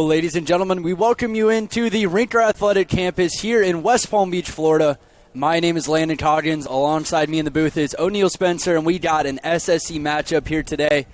Well, ladies and gentlemen, we welcome you into the Rinker Athletic Campus here in West Palm Beach, Florida. My name is Landon Coggins. Alongside me in the booth is O'Neal Spencer, and we got an SSC matchup here today.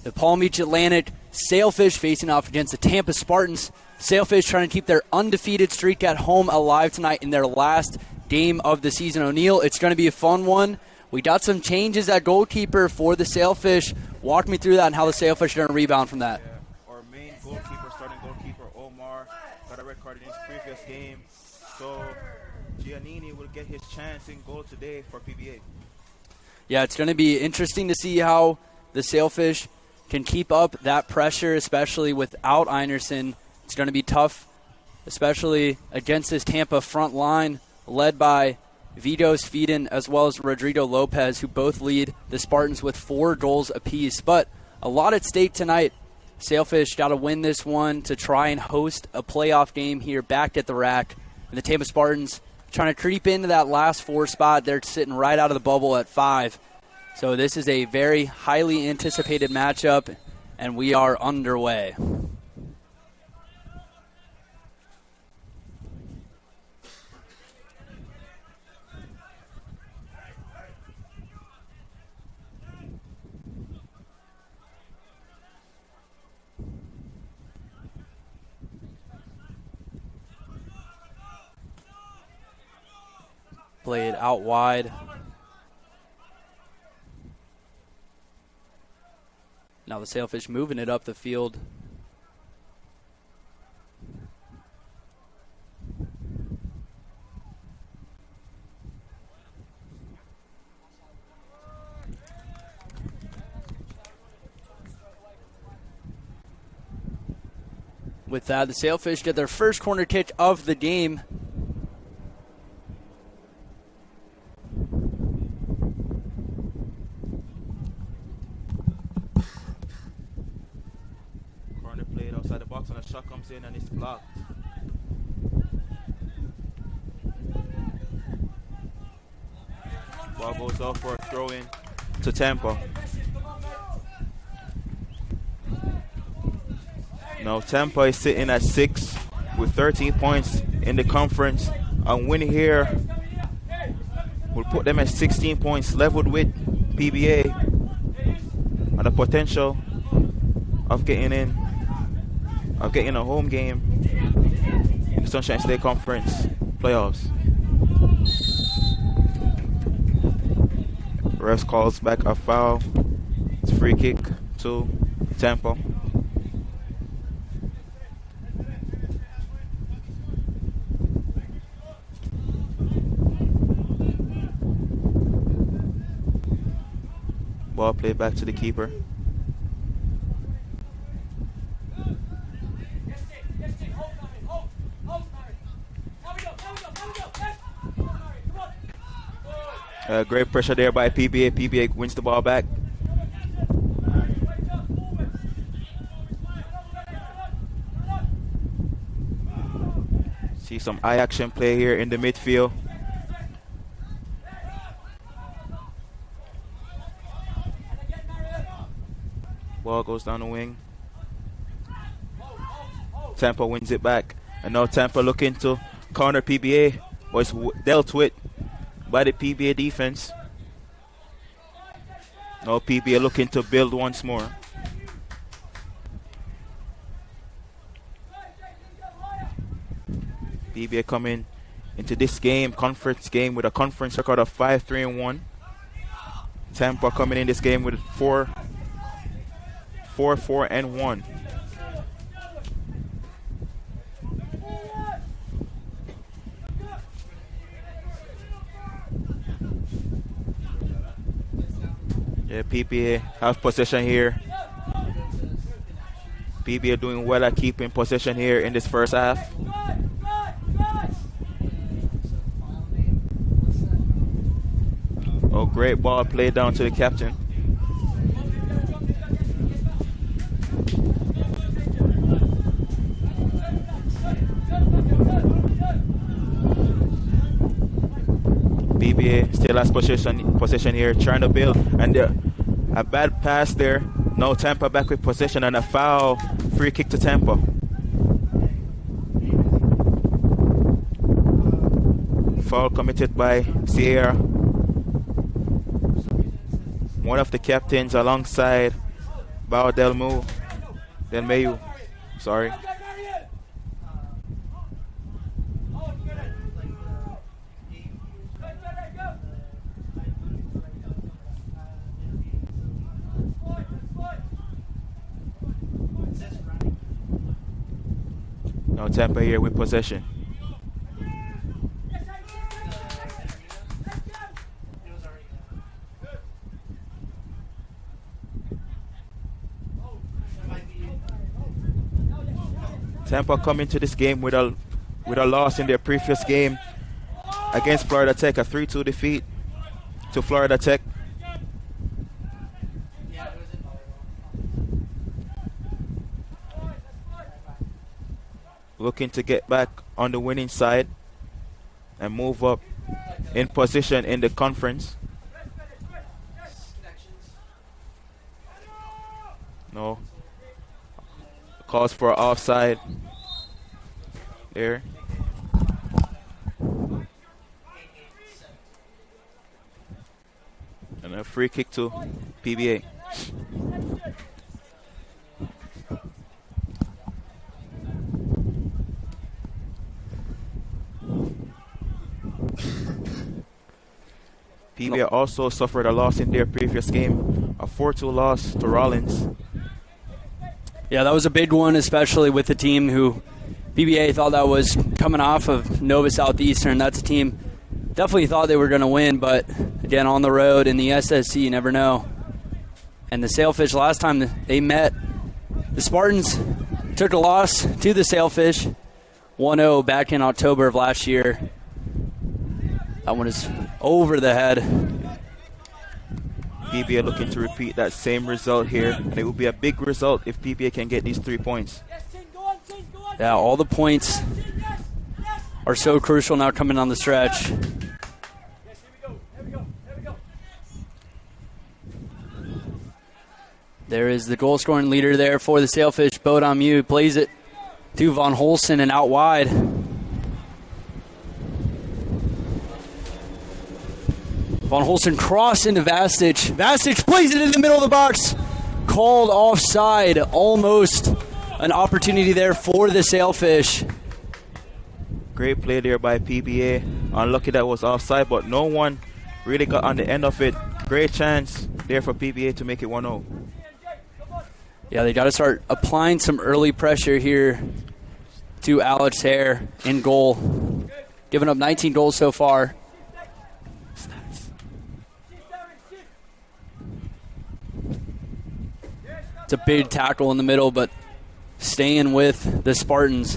The Palm Beach Atlantic Sailfish facing off against the Tampa Spartans. Sailfish trying to keep their undefeated streak at home alive tonight in their last game of the season. O'Neal, it's going to be a fun one. We got some changes at goalkeeper for the Sailfish. Walk me through that and how the Sailfish are going to rebound from that. Our main goalkeeper, starting goalkeeper, Omar, got a red card in his previous game. So Giannini will get his chance in goal today for PBA. Yeah, it's going to be interesting to see how the Sailfish can keep up that pressure, especially without Einerson. It's going to be tough, especially against this Tampa front line led by Vito Svedin as well as Rodrigo Lopez, who both lead the Spartans with 4 goals apiece. But a lot at stake tonight. Sailfish got to win this one to try and host a playoff game here back at the rack. And the Tampa Spartans trying to creep into that last 4 spot. They're sitting right out of the bubble at 5. So this is a very highly anticipated matchup, and we are underway. Play it out wide. Now the Sailfish moving it up the field. With that, the Sailfish get their first corner kick of the game. And a shot comes in and it's blocked. Ball goes off for a throw in to Tampa. Now Tampa is sitting at 6 with 13 points in the conference. And win here will put them at 16 points, leveled with PBA, and the potential of getting a home game in the Sunshine State Conference playoffs. Refs calls back a foul. It's a free kick to Tampa. Ball played back to the keeper. Great pressure there by PBA. PBA wins the ball back. See some eye action play here in the midfield. Ball goes down the wing. Tampa wins it back. And now Tampa looking to counter PBA. Was dealt with by the PBA defense. Now PBA looking to build once more. PBA coming into this game, conference game, with a conference record of 5-3-1. Tampa coming in this game with 4-4-1. Yeah, PBA have possession here. PBA doing well at keeping possession here in this first half. Oh, great ball played down to the captain. PBA still has possession here, trying to build, and a bad pass there. No, Tampa back with possession and a foul. Free kick to Tampa. foul committed by Sierra. One of the captains alongside Bao Del Mayu. Sorry. Now Tampa here with possession. Tampa come into this game with a loss in their previous game against Florida Tech, a 3-2 defeat to Florida Tech. Looking to get back on the winning side and move up in position in the conference. No. Calls for offside there. And a free kick to PBA. PBA also suffered a loss in their previous game, a 4-2 loss to Rollins. Yeah, that was a big one, especially with the team who PBA thought that was coming off of Nova Southeastern. That's a team definitely thought they were going to win, but again, on the road in the SSC, you never know. And the Sailfish, last time they met, the Spartans took a loss to the Sailfish, 1-0 back in October of last year. That one is over the head. PBA looking to repeat that same result here, and it will be a big result if PBA can get these 3 points. Yeah, all the points are so crucial now coming on the stretch. There is the goal-scoring leader there for the Sailfish. Bodamu plays it to Von Holsten and out wide. Von Holsten cross into Vastic. Vastic plays it in the middle of the box. Called offside. Almost an opportunity there for the Sailfish. Great play there by PBA. Unlucky that was offside, but no one really got on the end of it. Great chance there for PBA to make it 1-0. Yeah, they got to start applying some early pressure here to Alex Hare in goal. Giving up 19 goals so far. It's a big tackle in the middle, but staying with the Spartans.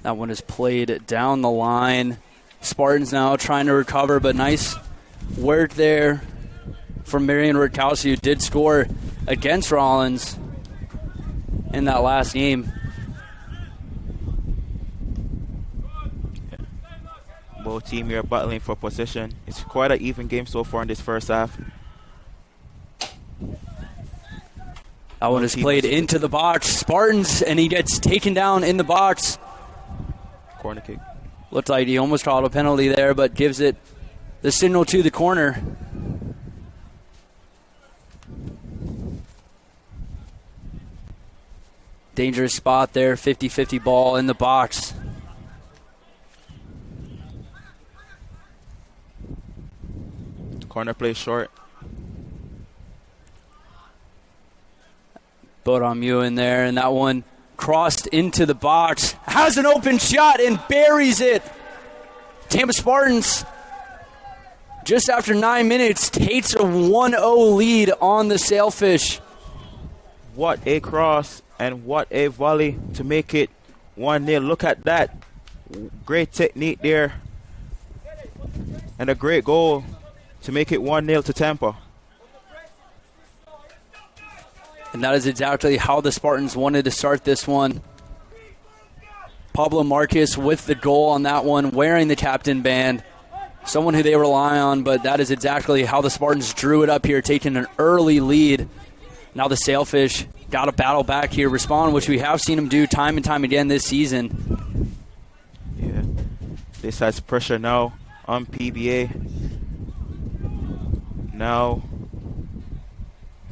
That one is played down the line. Spartans now trying to recover, but nice work there from Marion Rutkowski, who did score against Rollins in that last game. Both teams here battling for possession. It's quite an even game so far in this first half. That one is played into the box. Spartans, and he gets taken down in the box. Corner kick. Looked like he almost called a penalty there, but gives it the signal to the corner. Dangerous spot there, 50-50 ball in the box. Corner play short. Bodamu in there, and that one crossed into the box. Has an open shot and buries it. Tampa Spartans, just after 9 minutes, takes a 1-0 lead on the Sailfish. What a cross and what a volley to make it 1-0. Look at that. Great technique there. And a great goal to make it 1-0 to Tampa. And that is exactly how the Spartans wanted to start this one. Pablo Marcus with the goal on that one, wearing the captain band. Someone who they rely on, but that is exactly how the Spartans drew it up here, taking an early lead. Now the Sailfish got to battle back here, respond, which we have seen them do time and time again this season. Yeah, this has pressure now on PBA. Now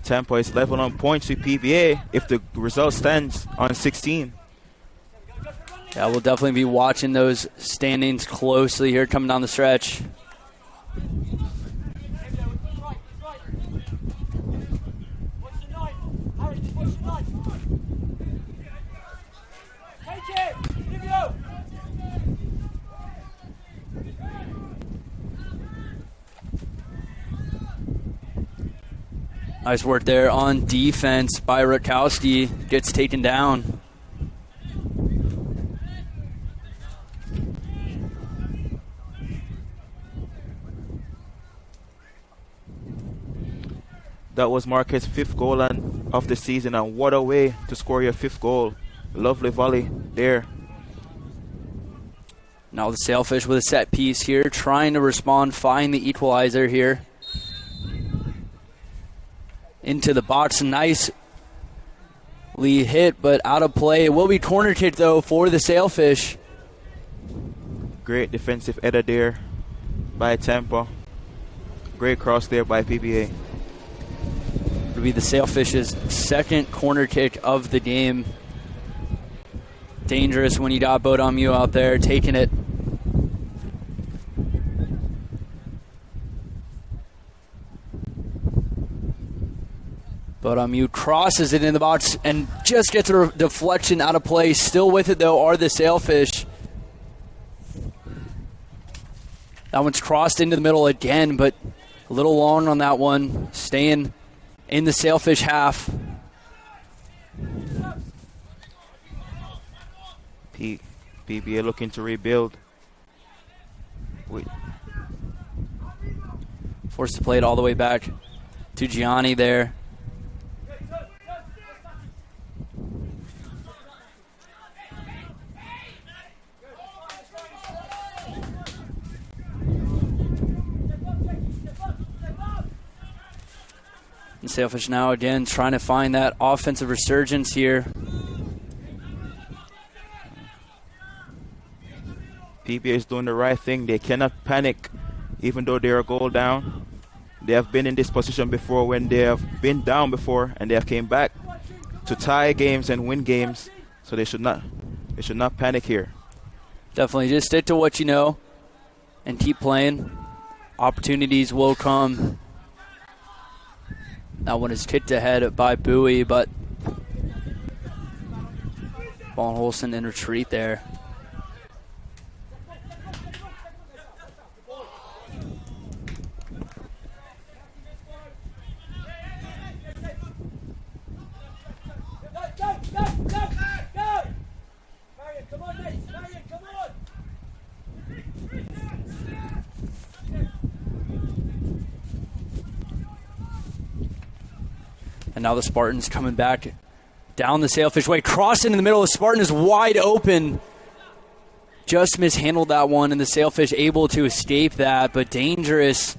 Tampa is level on points with PBA if the result stands on 16. Yeah, we'll definitely be watching those standings closely here coming down the stretch. Nice work there on defense by Rutkowski. Gets taken down. That was Marquette's 5th goal of the season, and what a way to score your 5th goal. Lovely volley there. Now the Sailfish with a set piece here, trying to respond, find the equalizer here. Into the box, nice lead hit, but out of play. It will be corner kick, though, for the Sailfish. Great defensive header there by Tampa. Great cross there by PBA. It'll be the Sailfish's 2nd corner kick of the game. Dangerous when you got Bodomu out there taking it. Bodomu crosses it in the box and just gets a deflection out of play. Still with it, though, are the Sailfish. That one's crossed into the middle again, but a little long on that one. Staying in the Sailfish half. PBA looking to rebuild. Forced to play it all the way back to Gianni there. And Sailfish now again trying to find that offensive resurgence here. PBA is doing the right thing. They cannot panic even though they're a goal down. They have been in this position before when they have been down before, and they have came back to tie games and win games. So they should not panic here. Definitely just stick to what you know and keep playing. Opportunities will come. That one is kicked ahead by Bowie, but Vaughn Holson in retreat there. And now the Spartans coming back down the Sailfish way. Crossing in the middle. The Spartan is wide open. Just mishandled that one, and the Sailfish able to escape that. But dangerous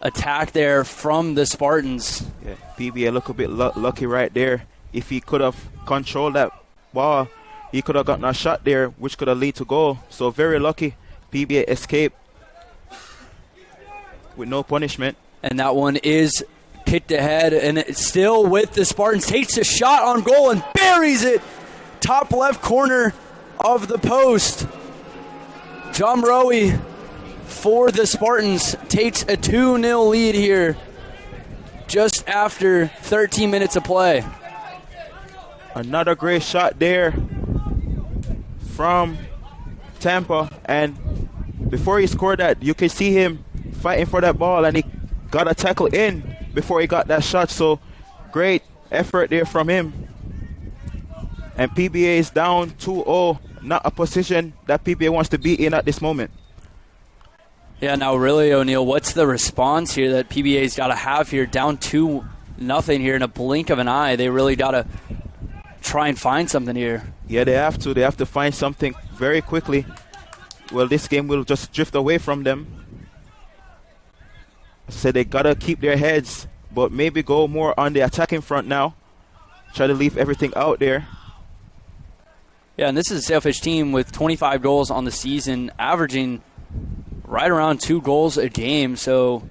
attack there from the Spartans. Yeah, PBA look a bit lucky right there. If he could have controlled that ball, he could have gotten a shot there, which could have led to goal. So very lucky. PBA escaped with no punishment. And that one is kicked ahead, and it's still with the Spartans. Takes a shot on goal and buries it. Top left corner of the post. John Rowe for the Spartans takes a 2-0 lead here just after 13 minutes of play. Another great shot there from Tampa, and before he scored that, you can see him fighting for that ball, and he got a tackle in before he got that shot. So great effort there from him. And PBA is down 2-0, not a position that PBA wants to be in at this moment. Yeah, now really, O'Neal, what's the response here that PBA's got to have here? Down 2-0 nothing here in a blink of an eye. They really got to try and find something here. Yeah, they have to. They have to find something very quickly. Well, this game will just drift away from them. So they got to keep their heads, but maybe go more on the attacking front now. Try to leave everything out there. Yeah, and this is a Sailfish team with 25 goals on the season, averaging right around 2 goals a game. So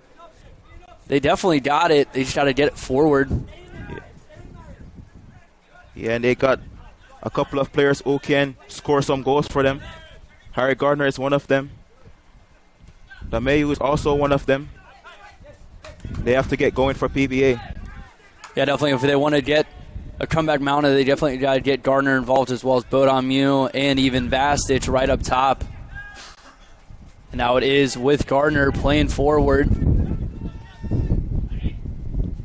they definitely got it. They just got to get it forward. Yeah, and they got a couple of players who can score some goals for them. Harry Gardner is one of them. Damayu is also one of them. They have to get going for PBA. Yeah, definitely. If they want to get a comeback mounted, they definitely got to get Gardner involved as well as Bodomu and even Vastich right up top. And now it is with Gardner playing forward.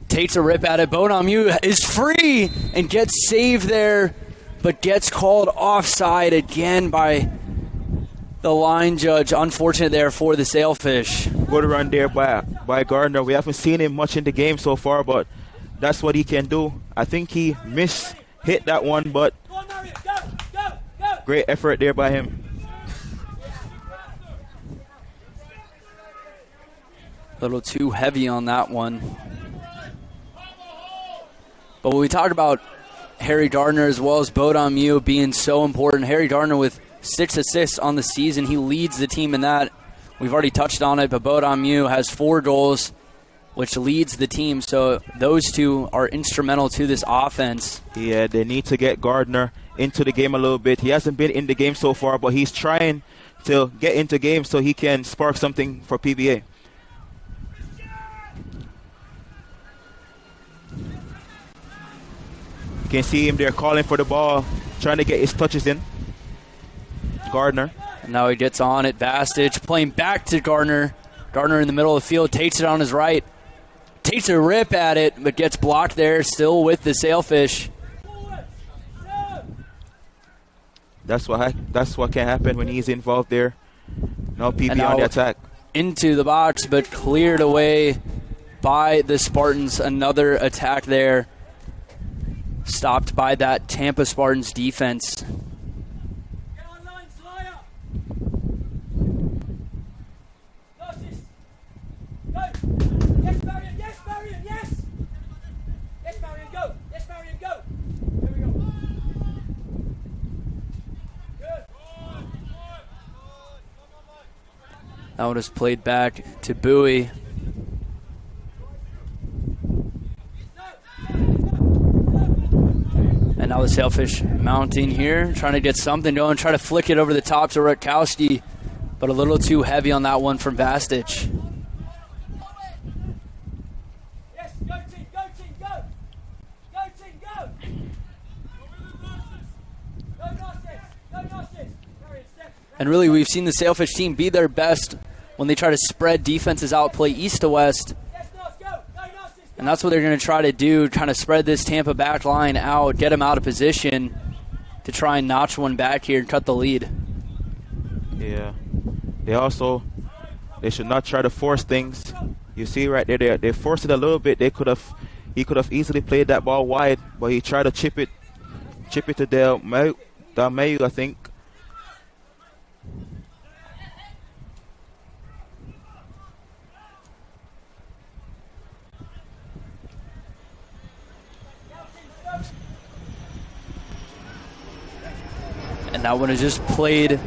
Takes a rip at it. Bodomu is free and gets saved there, but gets called offside again by the line judge. Unfortunate there for the Sailfish. Good run there by Gardner. We haven't seen him much in the game so far, but that's what he can do. I think he hit that one, but great effort there by him. A little too heavy on that one. But when we talk about Harry Gardner as well as Bodomu being so important, Harry Gardner with 6 assists on the season. He leads the team in that. We've already touched on it, but Bodomu has 4 goals, which leads the team. So those two are instrumental to this offense. Yeah, they need to get Gardner into the game a little bit. He hasn't been in the game so far, but he's trying to get into games so he can spark something for PBA. You can see him there calling for the ball, trying to get his touches in. Gardner. And now he gets on it. Vastich playing back to Gardner. Gardner in the middle of the field, takes it on his right. Takes a rip at it, but gets blocked there, still with the Sailfish. That's what can happen when he's involved there. No PB on the attack. Into the box, but cleared away by the Spartans. Another attack there. Stopped by that Tampa Spartans defense. That one is played back to Bowie. And now the Sailfish mounting here, trying to get something going, try to flick it over the top to Rutkowski, but a little too heavy on that one from Vastich. Yes, go team, go team, go! Go team, go! Go Narcissus, go Narcissus! And really, we've seen the Sailfish team be their best when they try to spread defenses out, play east to west. And that's what they're going to try to do, kind of spread this Tampa back line out, get them out of position to try and notch one back here and cut the lead. Yeah. They should not try to force things. You see right there, they forced it a little bit. He could have easily played that ball wide, but he tried to chip it to Damayu, I think. And that one is just played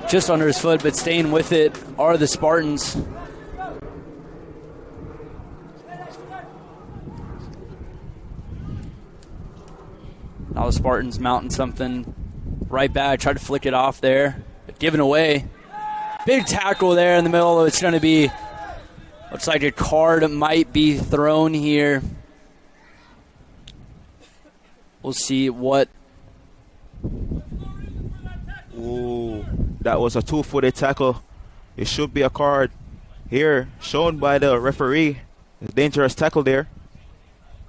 just under his foot, but staying with it are the Spartans. Now the Spartans mounting something right back, try to flick it off there, but given away. Big tackle there in the middle. It's going to be, looks like a card might be thrown here. We'll see what. Ooh, that was a 2-footed tackle. It should be a card here shown by the referee. A dangerous tackle there.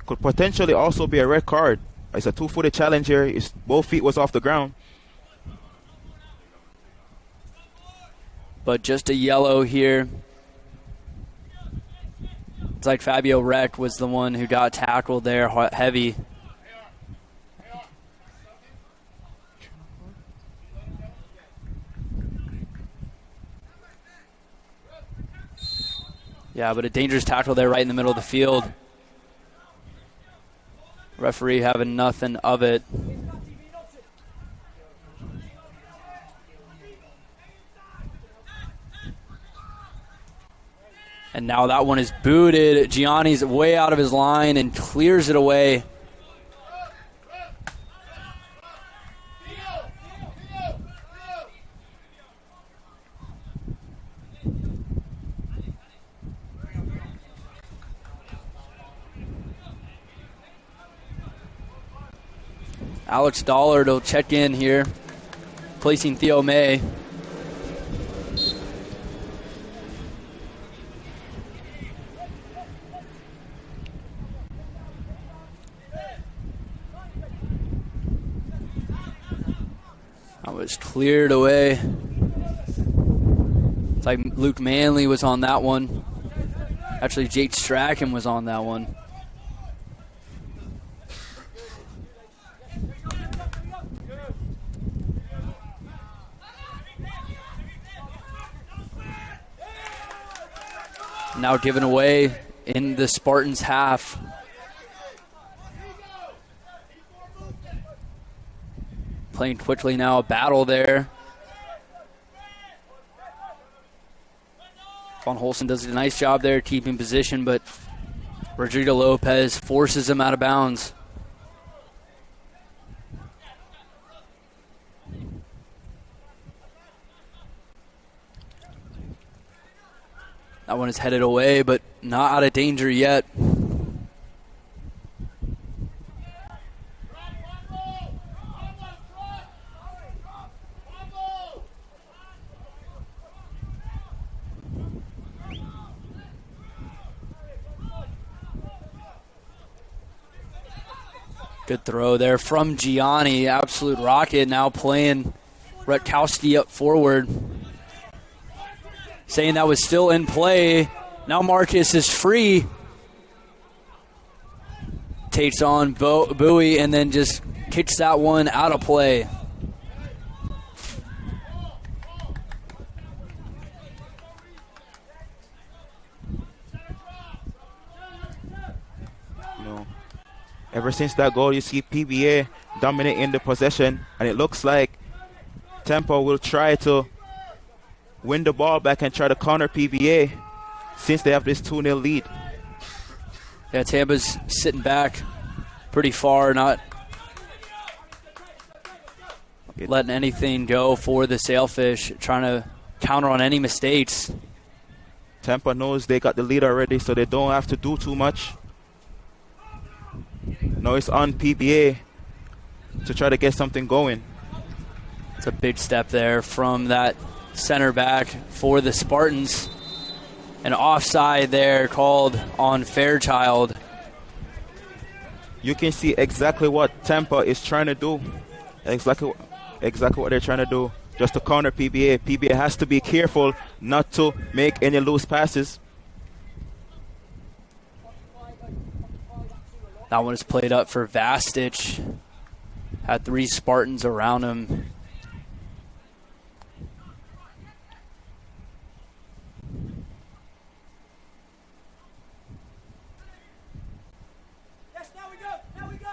Could potentially also be a red card. It's a 2-footed challenge here. Both feet was off the ground. But just a yellow here Looks like Fabio Rec was the one who got tackled there heavy. Yeah, but a dangerous tackle there right in the middle of the field. Referee having nothing of it. And now that one is booted. Gianni's way out of his line and clears it away. Alex Dollard will check in here, placing Theo May. That was cleared away. It's like Luke Manley was on that one. Actually, Jake Strachan was on that one. Now given away in the Spartans' half. Playing quickly now, a battle there. Von Holsten does a nice job there keeping position, but Rodrigo Lopez forces him out of bounds. That one is headed away, but not out of danger yet. Good throw there from Gianni. Absolute rocket now playing Rutkowski up forward. Saying that was still in play. Now Marcus is free. Takes on Bowie and then just kicks that one out of play. Ever since that goal, you see PBA dominating the possession, and it looks like Tampa will try to win the ball back and try to counter PBA since they have this 2-0 lead. Yeah, Tampa's sitting back pretty far, not letting anything go for the Sailfish, trying to counter on any mistakes. Tampa knows they got the lead already, so they don't have to do too much. Now it's on PBA to try to get something going. It's a big step there from that center back for the Spartans. An offside there called on Fairchild. You can see exactly what Tampa is trying to do. Exactly what they're trying to do. Just to counter PBA. PBA has to be careful not to make any loose passes. That one is played up for Vastich. Had 3 Spartans around him. Yes, now we go.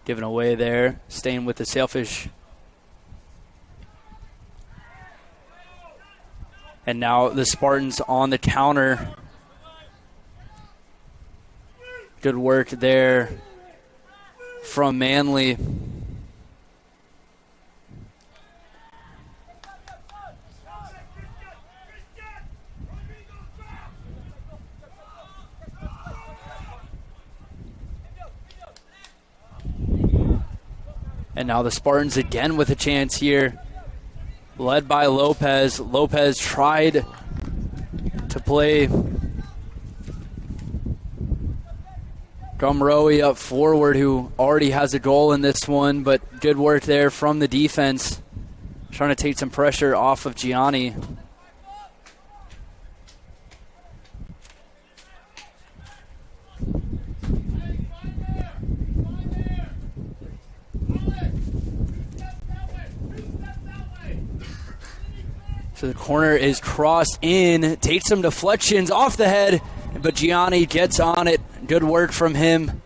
Given away there, staying with the Sailfish. And now the Spartans on the counter. Good work there from Manley. And now the Spartans again with a chance here. Led by Lopez. Lopez tried to play Gumroe up forward, who already has a goal in this one, but good work there from the defense. Trying to take some pressure off of Gianni. So the corner is crossed in, takes some deflections off the head, but Gianni gets on it. Good work from him.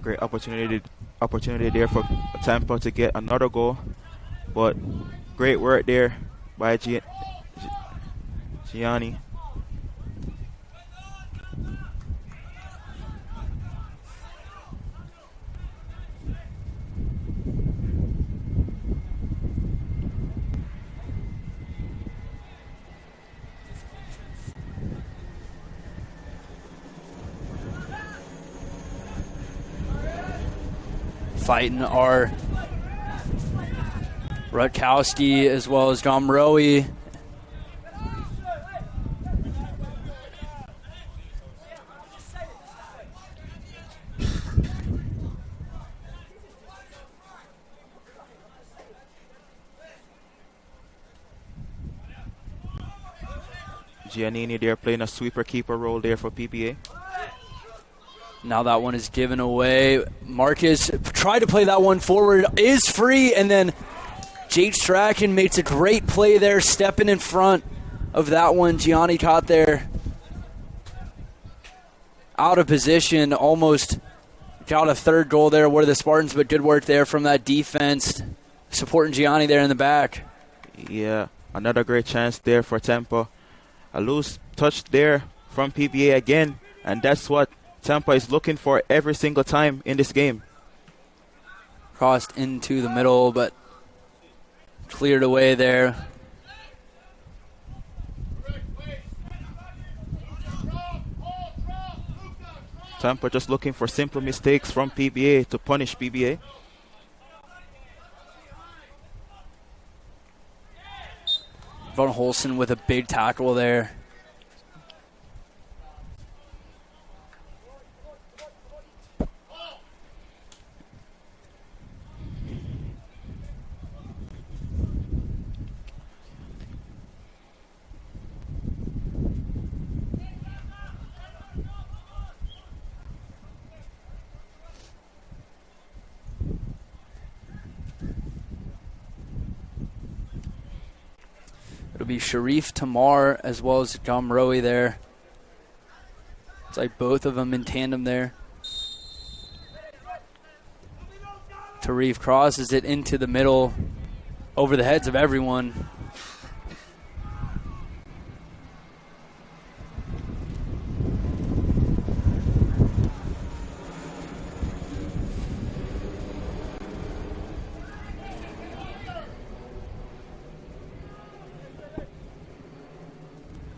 Great opportunity there for Tampa to get another goal, but great work there by Gianni. Fighting are Rutkowski as well as John Rowe. Giannini there playing a sweeper keeper role there for PBA. Now that one is given away. Marcus tried to play that one forward, is free, and then Jake Strachan makes a great play there, stepping in front of that one. Gianni caught there out of position, almost got a third goal there where the Spartans, but good work there from that defense, supporting Gianni there in the back. Yeah, another great chance there for Tampa. A loose touch there from PBA again, and that's what Tampa is looking for every single time in this game. Crossed into the middle, but cleared away there. Tampa just looking for simple mistakes from PBA to punish PBA. Von Holsten with a big tackle there. It'll be Sharif Tamar as well as John Rowe there. It's like both of them in tandem there. Tarif crosses it into the middle over the heads of everyone.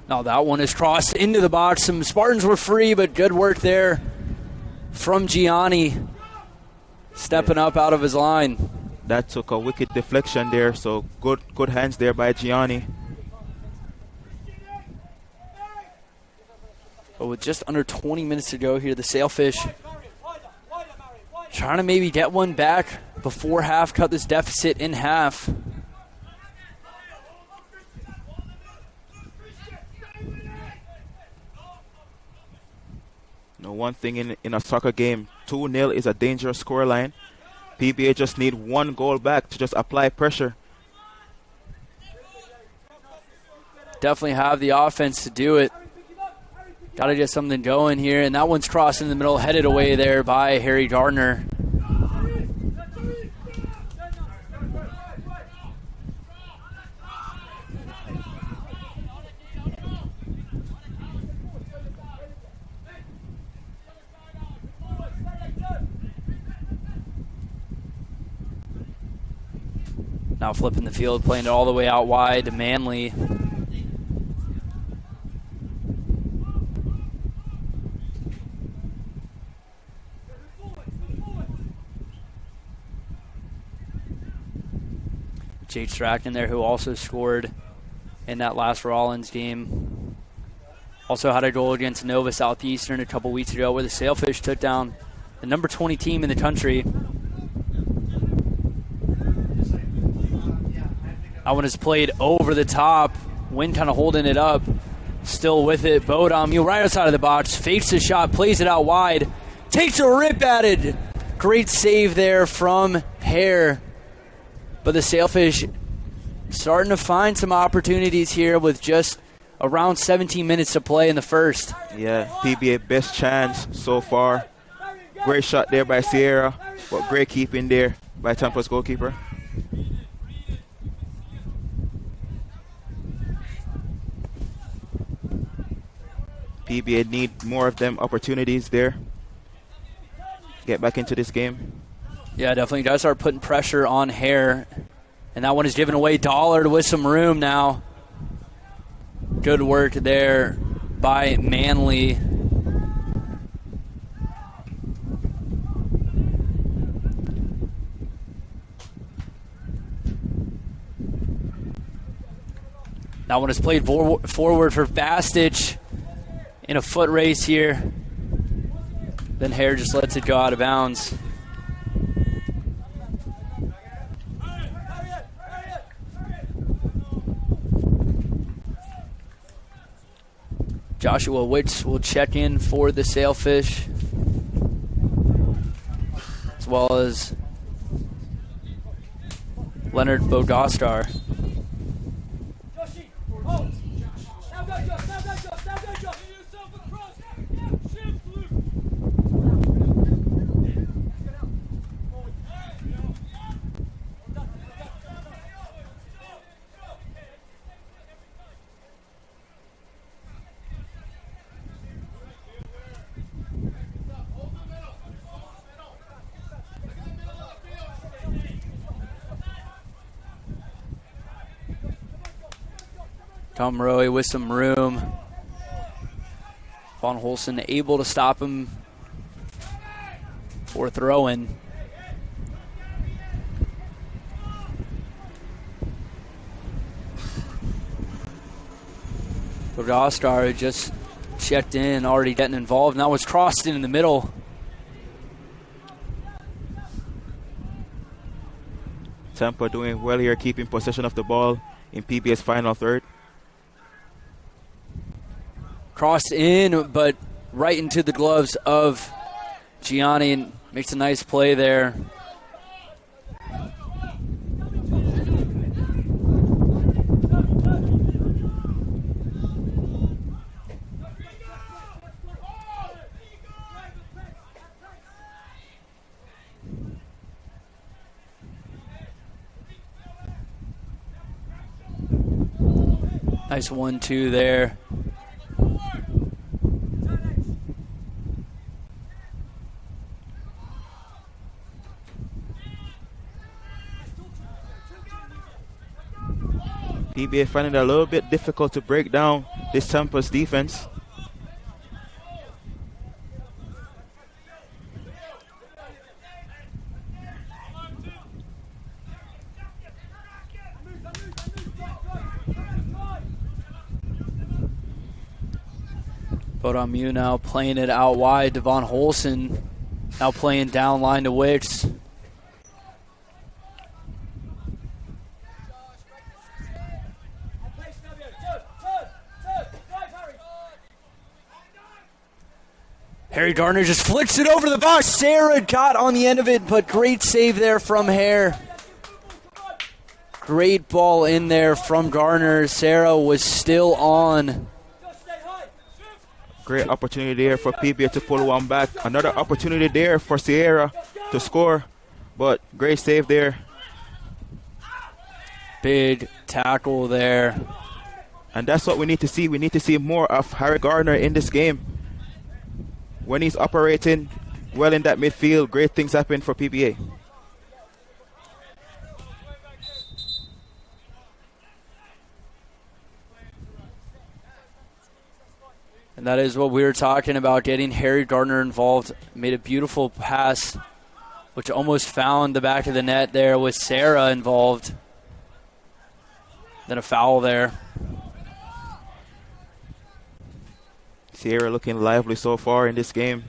Now that one is crossed into the box. Some Spartans were free, but good work there from Gianni, stepping up out of his line. That took a wicked deflection there, so good hands there by Gianni. But with just under 20 minutes to go here, the Sailfish trying to maybe get one back before half, cut this deficit in half. One thing in a soccer game, 2-0 is a dangerous scoreline. PBA just need one goal back to just apply pressure. Definitely have the offense to do it. Got to get something going here, and that one's crossed in the middle, headed away there by Harry Gardner. Now flipping the field, playing it all the way out wide to Manley. Jake Strachan there, who also scored in that last Rollins game. Also had a goal against Nova Southeastern a couple weeks ago where the Sailfish took down the number 20 team in the country. That one is played over the top. Wind kind of holding it up. Still with it. Bodom, right outside of the box. Fakes the shot. Plays it out wide. Takes a rip at it. Great save there from Hare. But the Sailfish starting to find some opportunities here with just around 17 minutes to play in the first. Yeah, PBA best chance so far. Great shot there by Sierra, but great keeping there by Tampa's goalkeeper. PBA need more of them opportunities there. Get back into this game. Yeah, definitely. Guys start putting pressure on Hare. And that one is given away. Dollard with some room now. Good work there by Manley. That one is played forward for Vastich in a foot race here. Then Hare just lets it go out of bounds. Joshua Wicks will check in for the Sailfish, as well as Leonard Bogostar. Tom Roy with some room. Von Holson able to stop him for throw-in. Bogostar just checked in, already getting involved. Now was crossed in the middle. Tampa doing well here, keeping possession of the ball in PBA's final third. Crossed in, but right into the gloves of Gianni, and makes a nice play there. Nice 1-2 there. PBA finding it a little bit difficult to break down this Tampa's defense. Bodamu now playing it out wide. Devon Holson now playing down line to Wicks. Harry Garner just flicks it over the box. Sarah got on the end of it, but great save there from Hare. Great ball in there from Garner. Sarah was still on. Great opportunity there for PBA to pull one back. Another opportunity there for Sierra to score, but great save there. Big tackle there. And that's what we need to see. We need to see more of Harry Gardner in this game. When he's operating well in that midfield, great things happen for PBA. And that is what we were talking about, getting Harry Gardner involved. Made a beautiful pass, which almost found the back of the net there with Sarah involved. Then a foul there. Sierra looking lively so far in this game.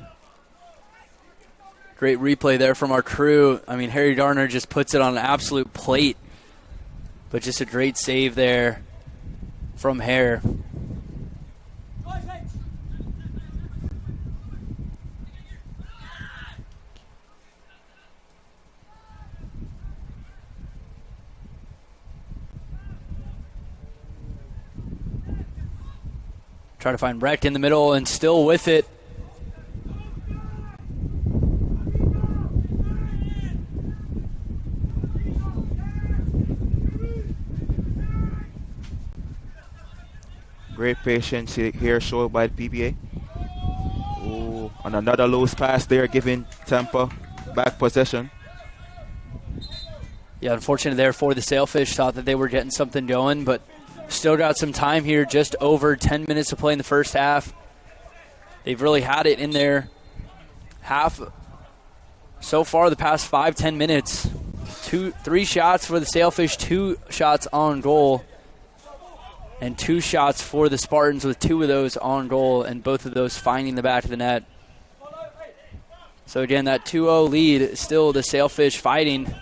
Great replay there from our crew. I mean, Harry Gardner just puts it on an absolute plate. But just a great save there from Hare. Try to find Brecht in the middle and still with it. Great patience here shown by the PBA. Ooh, and another loose pass there, giving Tampa back possession. Yeah, unfortunately there for the Sailfish. Thought that they were getting something going, but still got some time here. Just over 10 minutes to play in the first half. They've really had it in their half so far the past 5-10 minutes. 3 shots for the Sailfish, 2 shots on goal, and 2 shots for the Spartans with 2 of those on goal, and both of those finding the back of the net. So again, that 2-0 lead, still the Sailfish fighting.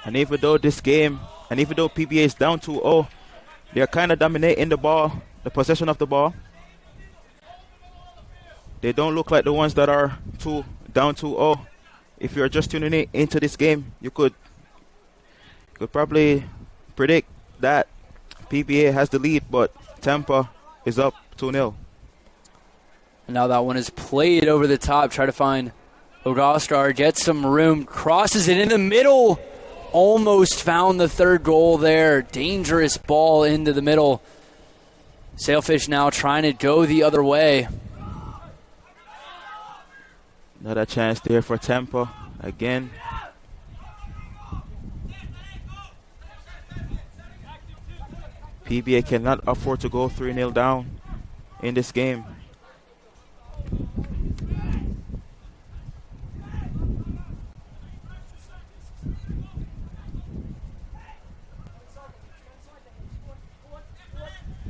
And even though this game, and even though PBA is down 2-0, they're kind of dominating the ball, the possession of the ball. They don't look like the ones that are down 2-0. If you're just tuning into this game, you could probably predict that PBA has the lead, but Tampa is up 2-0. And now that one is played over the top. Try to find Ogastar, gets some room, crosses it in the middle. Almost found the third goal there. Dangerous ball into the middle. Sailfish now trying to go the other way. Another chance there for Tampa again. PBA cannot afford to go 3-0 down in this game.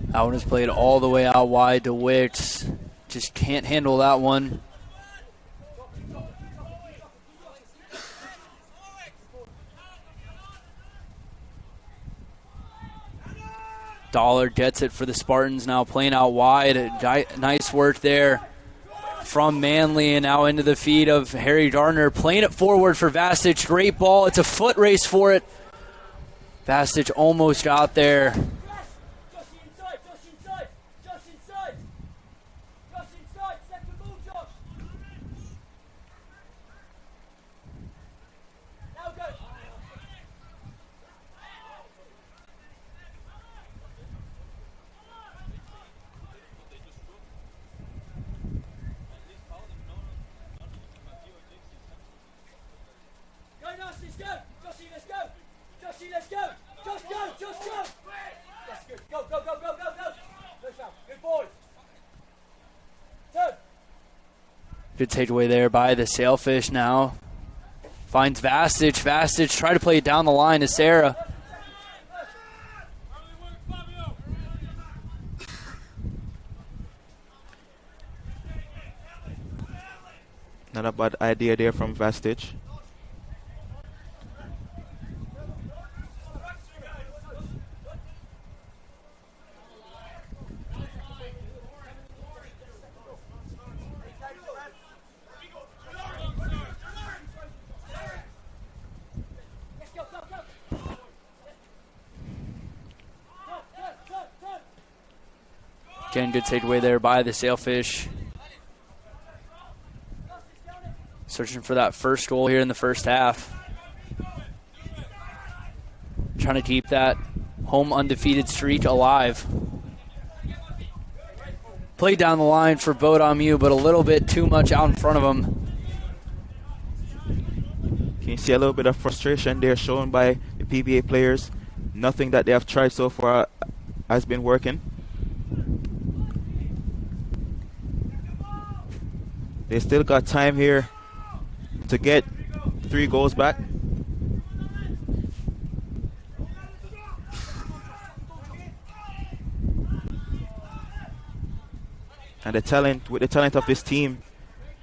That one is played all the way out wide to Wicks. Just can't handle that one. Dollar gets it for the Spartans, now playing out wide. Nice work there from Manley, and now into the feet of Harry Gardner. Playing it forward for Vastage. Great ball. It's a foot race for it. Vastage almost got there. Good takeaway there by the Sailfish now. Finds Vastage. Vastage try to play it down the line to Sarah. Not a bad idea there from Vastage. Again, good takeaway there by the Sailfish. Searching for that first goal here in the first half. Trying to keep that home undefeated streak alive. Played down the line for Bodamu, but a little bit too much out in front of him. Can you see a little bit of frustration there shown by the PBA players? Nothing that they have tried so far has been working. They still got time here to get 3 goals back. And with the talent of this team,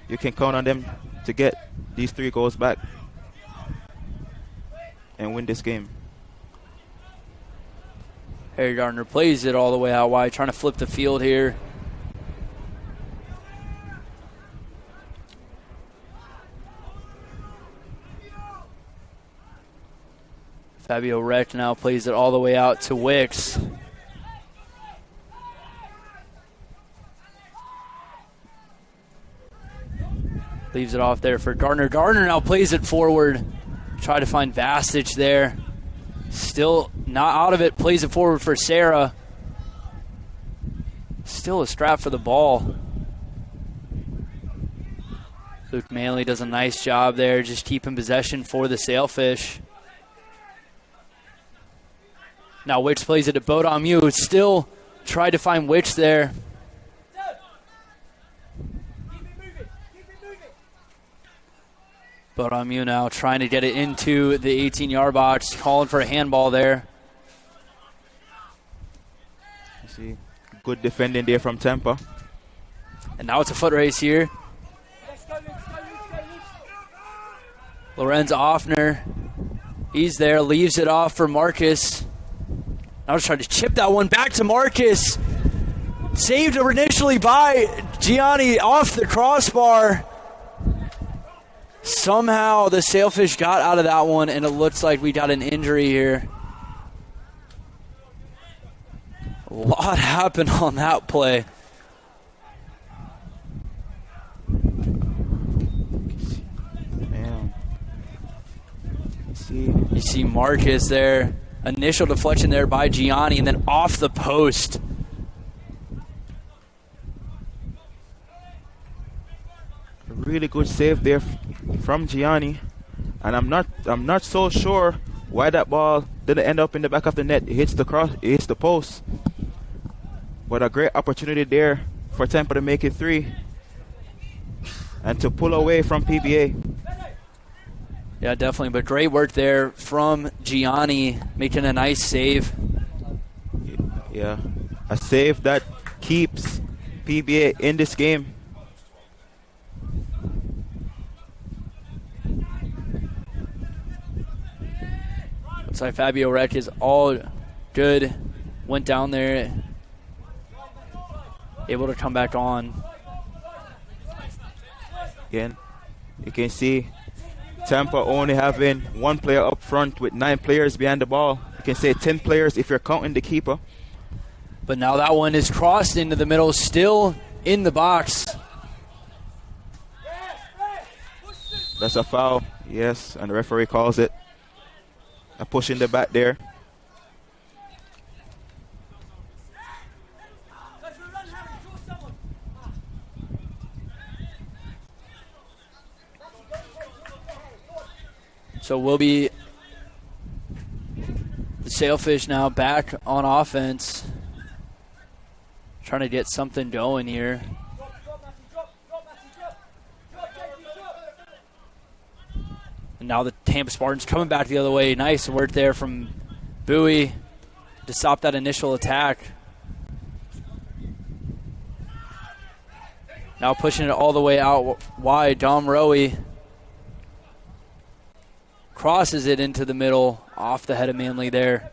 you can count on them to get these 3 goals back and win this game. Harry Gardner plays it all the way out wide, trying to flip the field here. Fabio Reck now plays it all the way out to Wicks. Leaves it off there for Gardner. Gardner now plays it forward. Try to find Vasich there. Still not out of it. Plays it forward for Sarah. Still a strap for the ball. Luke Manley does a nice job there, just keeping possession for the Sailfish. Now Witch plays it to Bodomu. Still tried to find Witch there. Bodomu now trying to get it into the 18-yard box, calling for a handball there. You see, good defending there from Tampa. And now it's a foot race here. Lorenz Offner, he's there, leaves it off for Marcus. Now just trying to chip that one back to Marcus. Saved initially by Gianni off the crossbar. Somehow the Sailfish got out of that one, and it looks like we got an injury here. A lot happened on that play. Man. You see Marcus there. Initial deflection there by Gianni, and then off the post. A really good save there from Gianni, and I'm not so sure why that ball didn't end up in the back of the net. It hits the post. But a great opportunity there for Tampa to make it 3 and to pull away from PBA. Yeah, definitely. But great work there from Gianni, making a nice save. Yeah, a save that keeps PBA in this game. Looks like Fabio Rec is all good. Went down there, able to come back on. Again, you can see Tampa only having 1 player up front with 9 players behind the ball. You can say 10 players if you're counting the keeper. But now that one is crossed into the middle, still in the box. That's a foul, yes, and the referee calls it. A push in the back there. So we'll be the Sailfish now back on offense. Trying to get something going here. And now the Tampa Spartans coming back the other way. Nice work there from Bowie to stop that initial attack. Now pushing it all the way out wide. Dom Rowe crosses it into the middle, off the head of Manley there.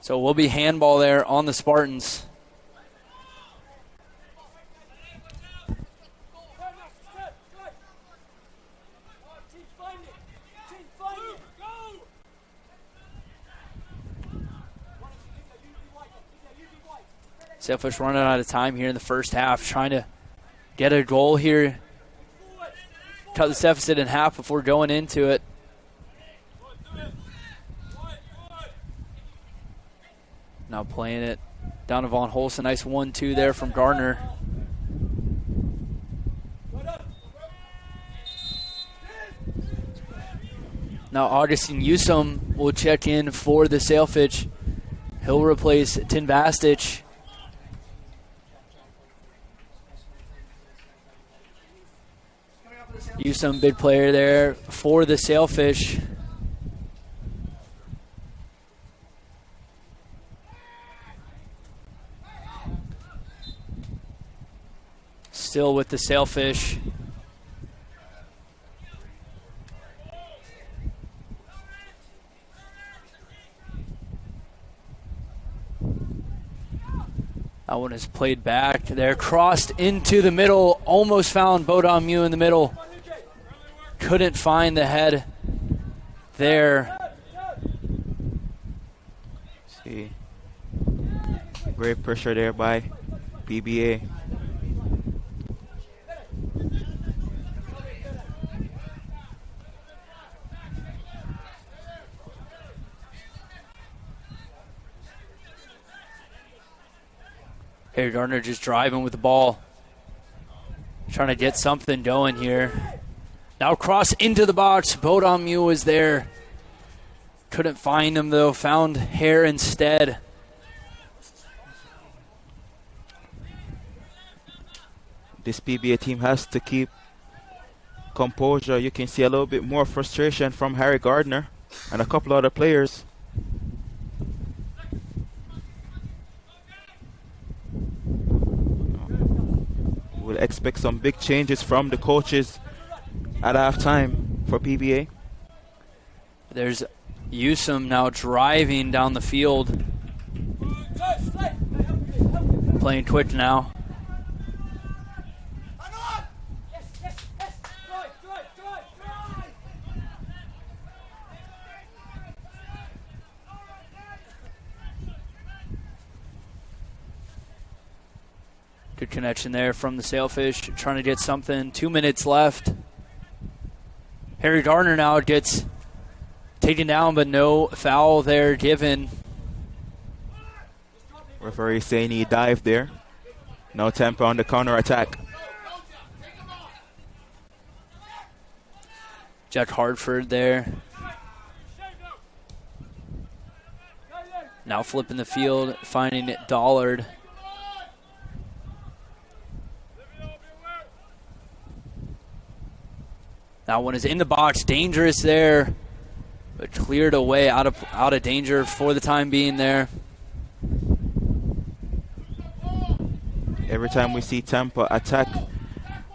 So we'll be handball there on the Spartans. Sailfish running out of time here in the first half, trying to get a goal here. Cut the deficit in half before going into it. Now playing it down to Von Holst. A nice 1-2 there from Gardner. Now Augustine Newsom will check in for the Sailfish. He'll replace Tin Bastich. Newsom, big player there for the Sailfish. Still with the Sailfish. That one is played back there, crossed into the middle, almost found Bodomu in the middle. Couldn't find the head there. Great pressure there by PBA. Harry Gardner just driving with the ball. Trying to get something going here. Now cross into the box. Bodom was there. Couldn't find him, though. Found Hare instead. This PBA team has to keep composure. You can see a little bit more frustration from Harry Gardner and a couple other players. We'll expect some big changes from the coaches at halftime for PBA. There's Yusum now driving down the field. Playing quick now. Good connection there from the Sailfish, trying to get something. 2 minutes left. Harry Gardner now gets taken down, but no foul there given. Referee saying he dived there. Now Tampa on the counter attack. Jack Hartford there. Now flipping the field, finding Dollard. That one is in the box, dangerous there, but cleared away out of danger for the time being there. Every time we see Tampa attack,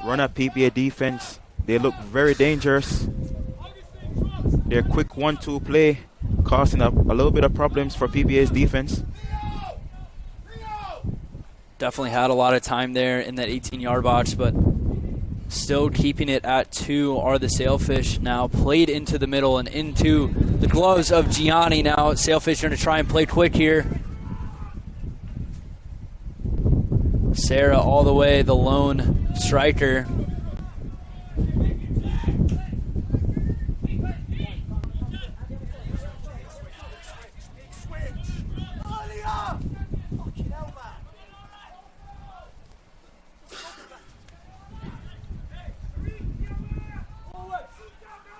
run at PBA defense, they look very dangerous. Their quick 1-2 play causing a little bit of problems for PBA's defense. Definitely had a lot of time there in that 18-yard box, but still keeping it at 2 are the Sailfish. Now played into the middle and into the gloves of Gianni. Now Sailfish are going to try and play quick here. Sarah all the way, the lone striker.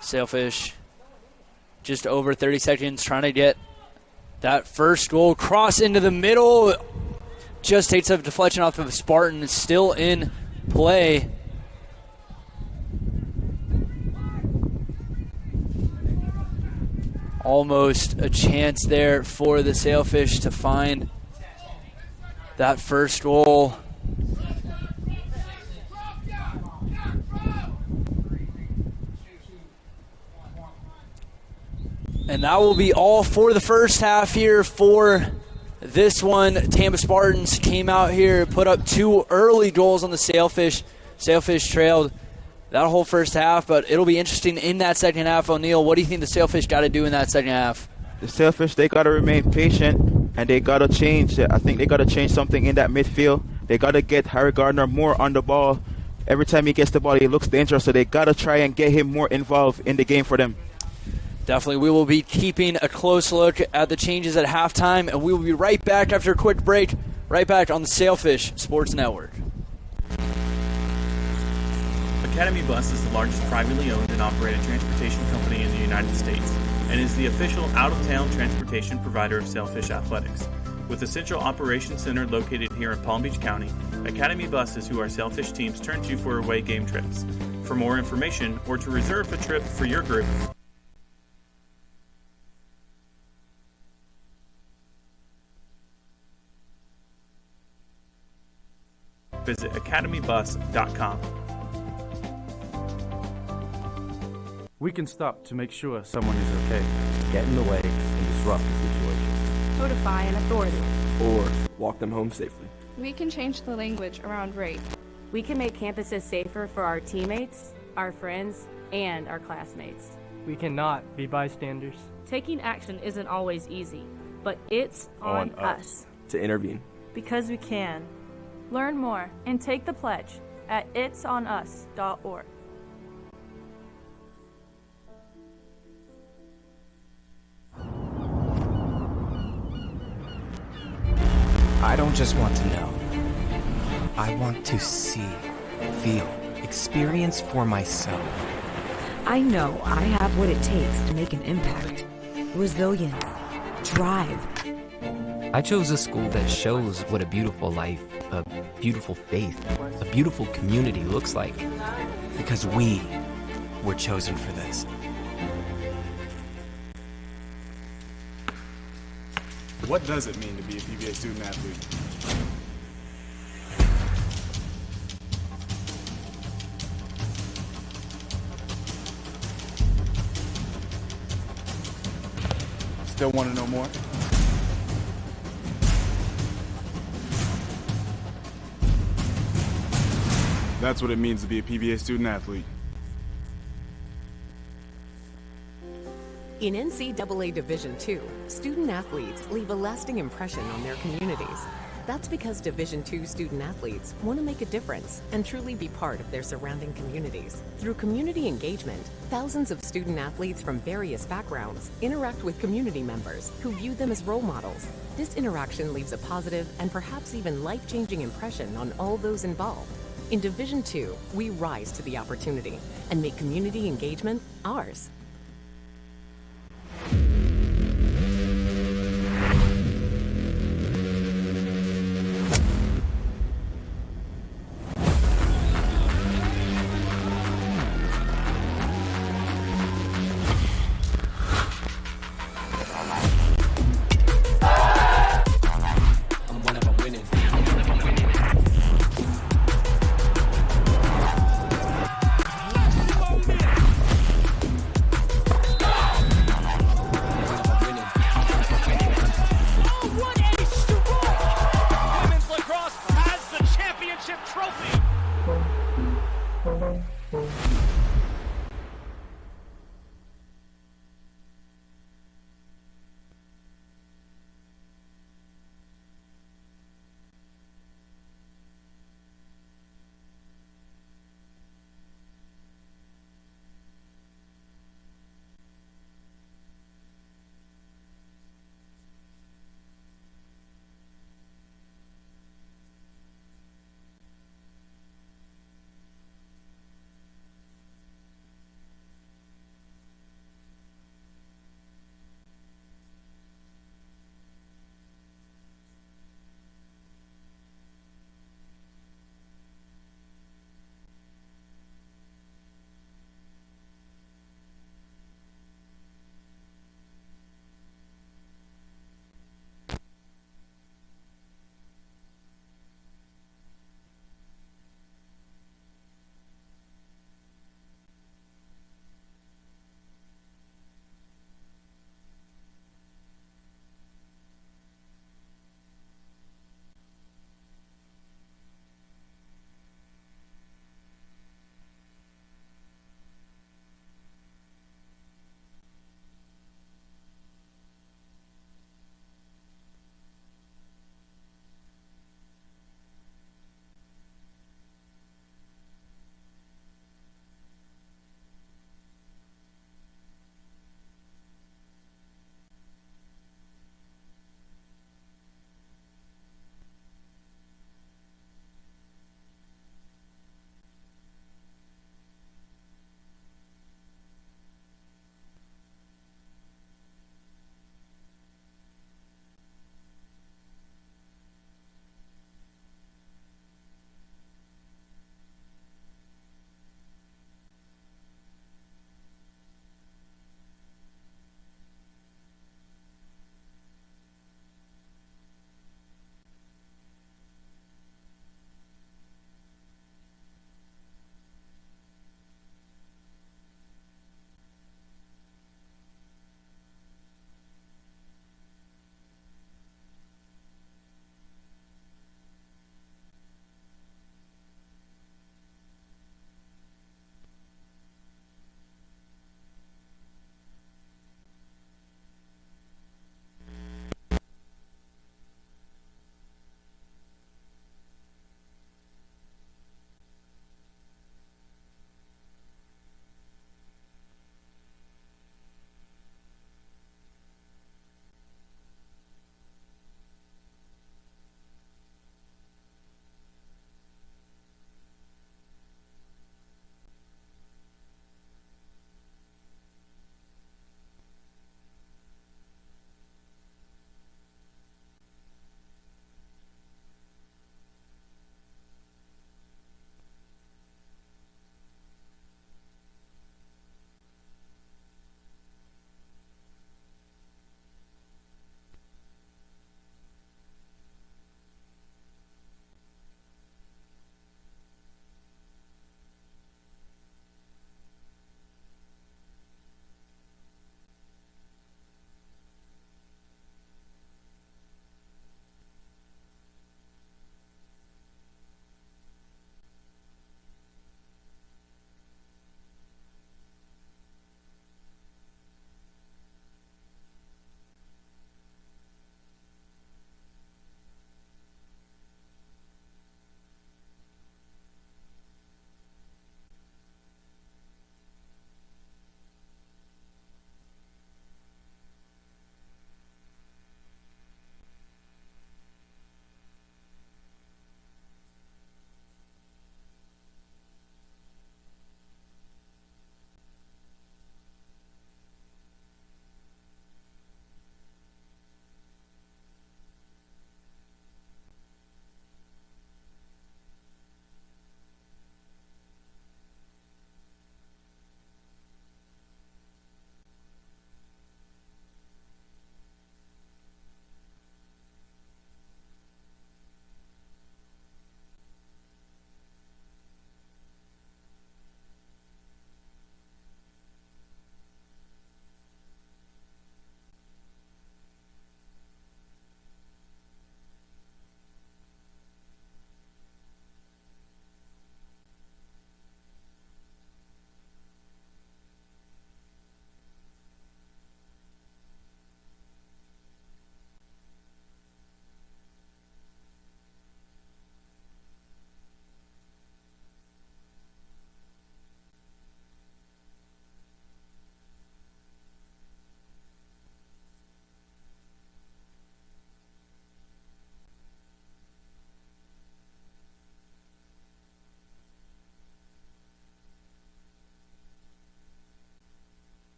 Sailfish just over 30 seconds trying to get that first goal. Cross into the middle. Just takes a deflection off of Spartan. Still in play. Almost a chance there for the Sailfish to find that first goal. And that will be all for the first half here for this one. Tampa Spartans came out here, put up 2 early goals on the Sailfish. Sailfish trailed that whole first half, but it'll be interesting in that second half. O'Neal, what do you think the Sailfish got to do in that second half? The Sailfish, they got to remain patient, and they got to change. I think they got to change something in that midfield. They got to get Harry Gardner more on the ball. Every time he gets the ball, he looks dangerous, so they got to try and get him more involved in the game for them. Definitely. We will be keeping a close look at the changes at halftime, and we will be right back after a quick break, right back on the Sailfish Sports Network. Academy Bus is the largest privately owned and operated transportation company in the United States and is the official out-of-town transportation provider of Sailfish Athletics. With a central operations center located here in Palm Beach County, Academy Bus is who our Sailfish teams turn to for away game trips. For more information or to reserve a trip for your group, visit academybus.com. We can stop to make sure someone is okay. Get in the way and disrupt the situation. Notify an authority. Or walk them home safely. We can change the language around rape. We can make campuses safer for our teammates, our friends, and our classmates. We cannot be bystanders. Taking action isn't always easy, but it's on us to intervene. Because we can. Learn more and take the pledge at itsonus.org. I don't just want to know. I want to see, feel, experience for myself. I know I have what it takes to make an impact. Resilience, drive. I chose a school that shows what a beautiful life, a beautiful faith, a beautiful community looks like. Because we were chosen for this. What does it mean to be a PBA student athlete? Still want to know more? That's what it means to be a PBA student athlete. In NCAA Division II, student athletes leave a lasting impression on their communities. That's because Division II student athletes want to make a difference and truly be part of their surrounding communities. Through community engagement, thousands of student athletes from various backgrounds interact with community members who view them as role models. This interaction leaves a positive and perhaps even life-changing impression on all those involved. In Division II, we rise to the opportunity and make community engagement ours.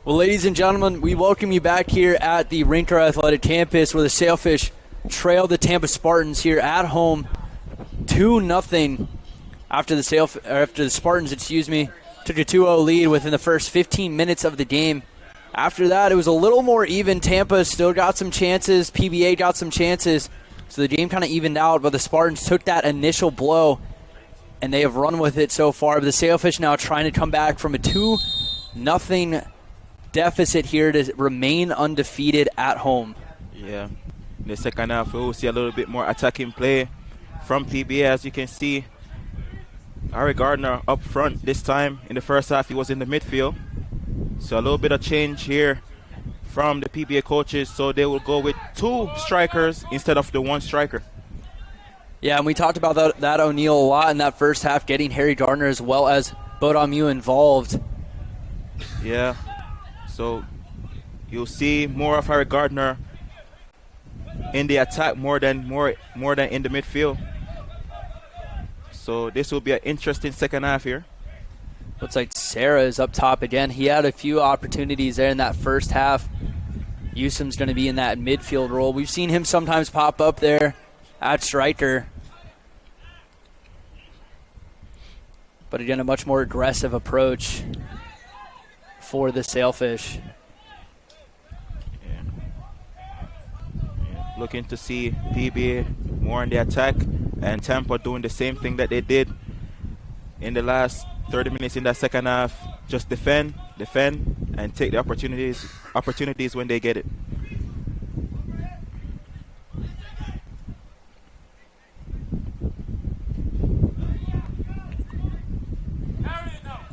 Well, ladies and gentlemen, we welcome you back here at the Rinker Athletic Campus where the Sailfish trail the Tampa Spartans here at home 2-0 after the Spartans, took a 2-0 lead within the first 15 minutes of the game. After that, it was a little more even. Tampa still got some chances. PBA got some chances. So the game kind of evened out, but the Spartans took that initial blow, and they have run with it so far. But the Sailfish now trying to come back from a 2-0 deficit here to remain undefeated at home. Yeah. In the second half, we'll see a little bit more attacking play from PBA. As you can see, Harry Gardner up front this time. In the first half, he was in the midfield. So a little bit of change here from the PBA coaches. So they will go with 2 strikers instead of the 1 striker. Yeah, and we talked about that O'Neal a lot in that first half, getting Harry Gardner as well as Bodamu involved. Yeah. So you'll see more of Harry Gardner in the attack more than in the midfield. So this will be an interesting second half here. Looks like Sarah is up top again. He had a few opportunities there in that first half. Yusum's going to be in that midfield role. We've seen him sometimes pop up there at striker. But again, a much more aggressive approach for the Sailfish. Looking to see PBA more in the attack and Tampa doing the same thing that they did in the last 30 minutes in that second half. Just defend, and take the opportunities when they get it.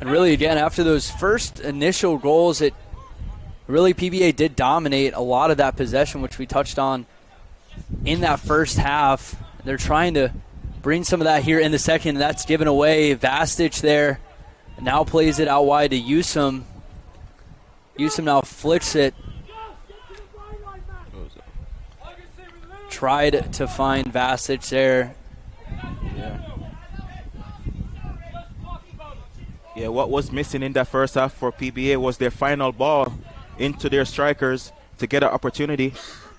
And really, again, after those first initial goals, PBA did dominate a lot of that possession, which we touched on in that first half. They're trying to bring some of that here in the second. That's given away. Vastic there now plays it out wide to Yusum. Yusum now flicks it. Tried to find Vastic there. Yeah, what was missing in that first half for PBA was their final ball into their strikers to get an opportunity.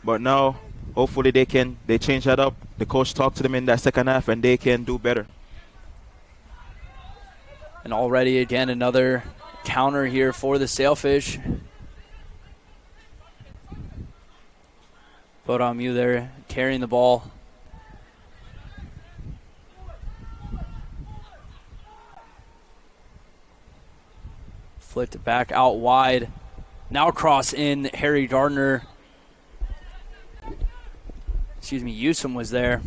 But now, hopefully they change that up. The coach talked to them in that second half and they can do better. And already, again, another counter here for the Sailfish. Bodamu there carrying the ball. Flipped it back out wide. Now cross in. Harry Gardner. Yusum was there.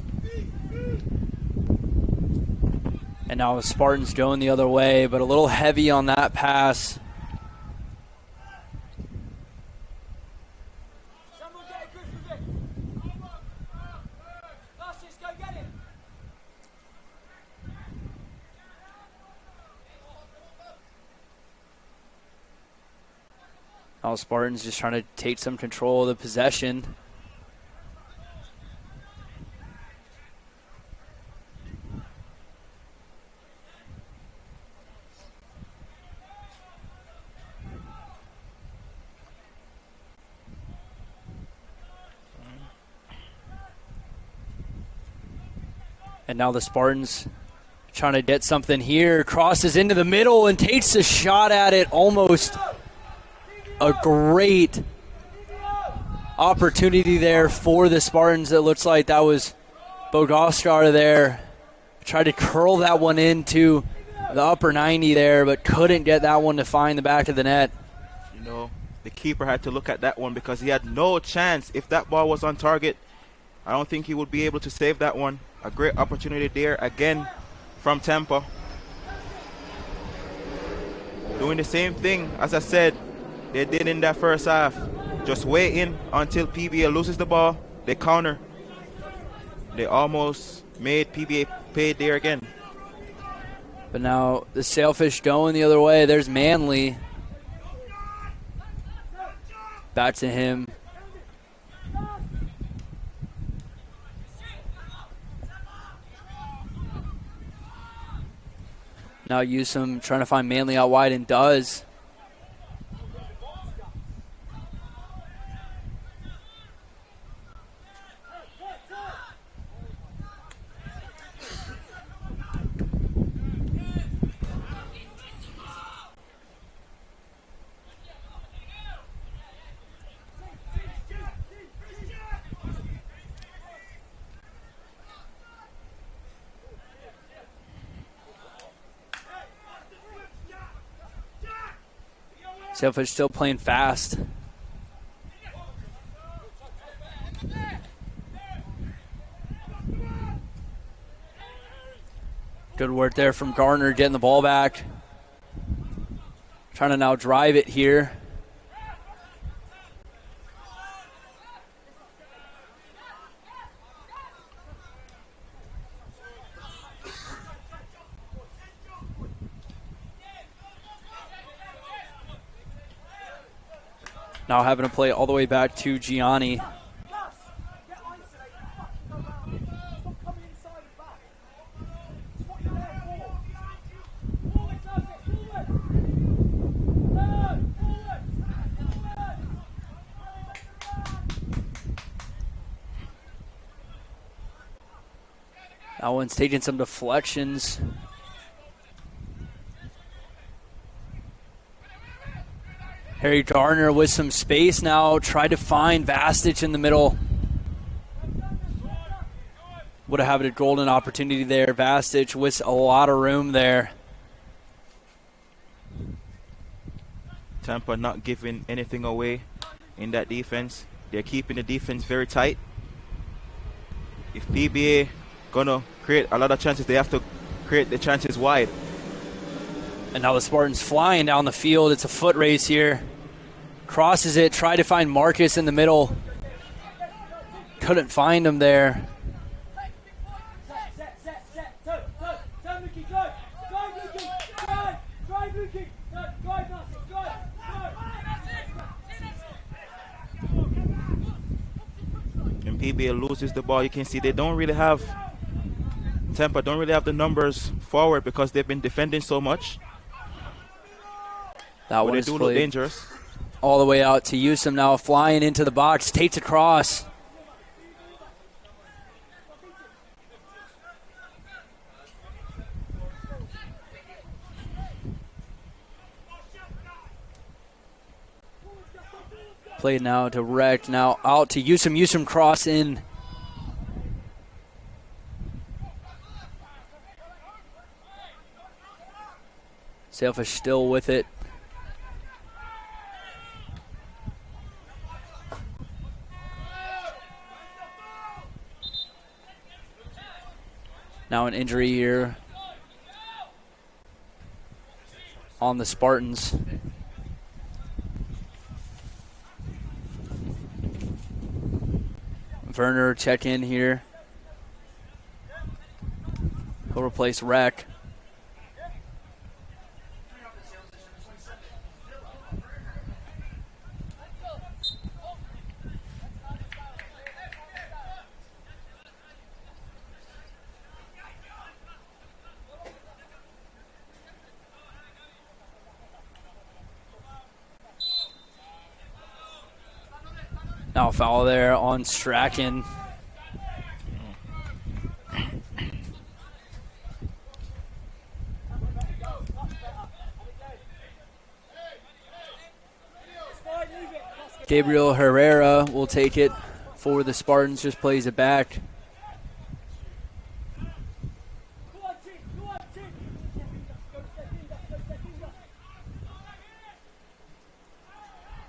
And now the Spartans going the other way, but a little heavy on that pass. Now Spartans just trying to take some control of the possession. And now the Spartans trying to get something here. Crosses into the middle and takes a shot at it. Almost a great opportunity there for the Spartans. It looks like that was Bogoskar there. Tried to curl that one into the upper 90 there, but couldn't get that one to find the back of the net. You know, the keeper had to look at that one because he had no chance. If that ball was on target, I don't think he would be able to save that one. A great opportunity there again from Tampa. Doing the same thing, as I said, they did in that first half. Just waiting until PBA loses the ball. They counter. They almost made PBA pay there again. But now the Sailfish going the other way. There's Manley. Back to him. Now Yusum trying to find Manley out wide and does. Sailfish still playing fast. Good work there from Garner getting the ball back. Trying to now drive it here. Now having to play all the way back to Gianni. That one's taking some deflections. Harry Garner with some space now. Tried to find Vastic in the middle. Would have had a golden opportunity there. Vastic with a lot of room there. Tampa not giving anything away in that defense. They're keeping the defense very tight. If PBA gonna create a lot of chances, they have to create the chances wide. And now the Spartans flying down the field. It's a foot race here. Crosses it, tried to find Marcus in the middle. Couldn't find him there. And PBA loses the ball. You can see they don't really have, Tampa don't really have the numbers forward because they've been defending so much. That but was they do look dangerous. All the way out to Yusum now, flying into the box, takes a cross. Played now direct, now out to Yusum. Yusum cross in. Sailfish still with it. Now an injury here on the Spartans. Werner check in here. He'll replace Rec. Now foul there on Strachan. Gabriel Herrera will take it for the Spartans, just plays it back.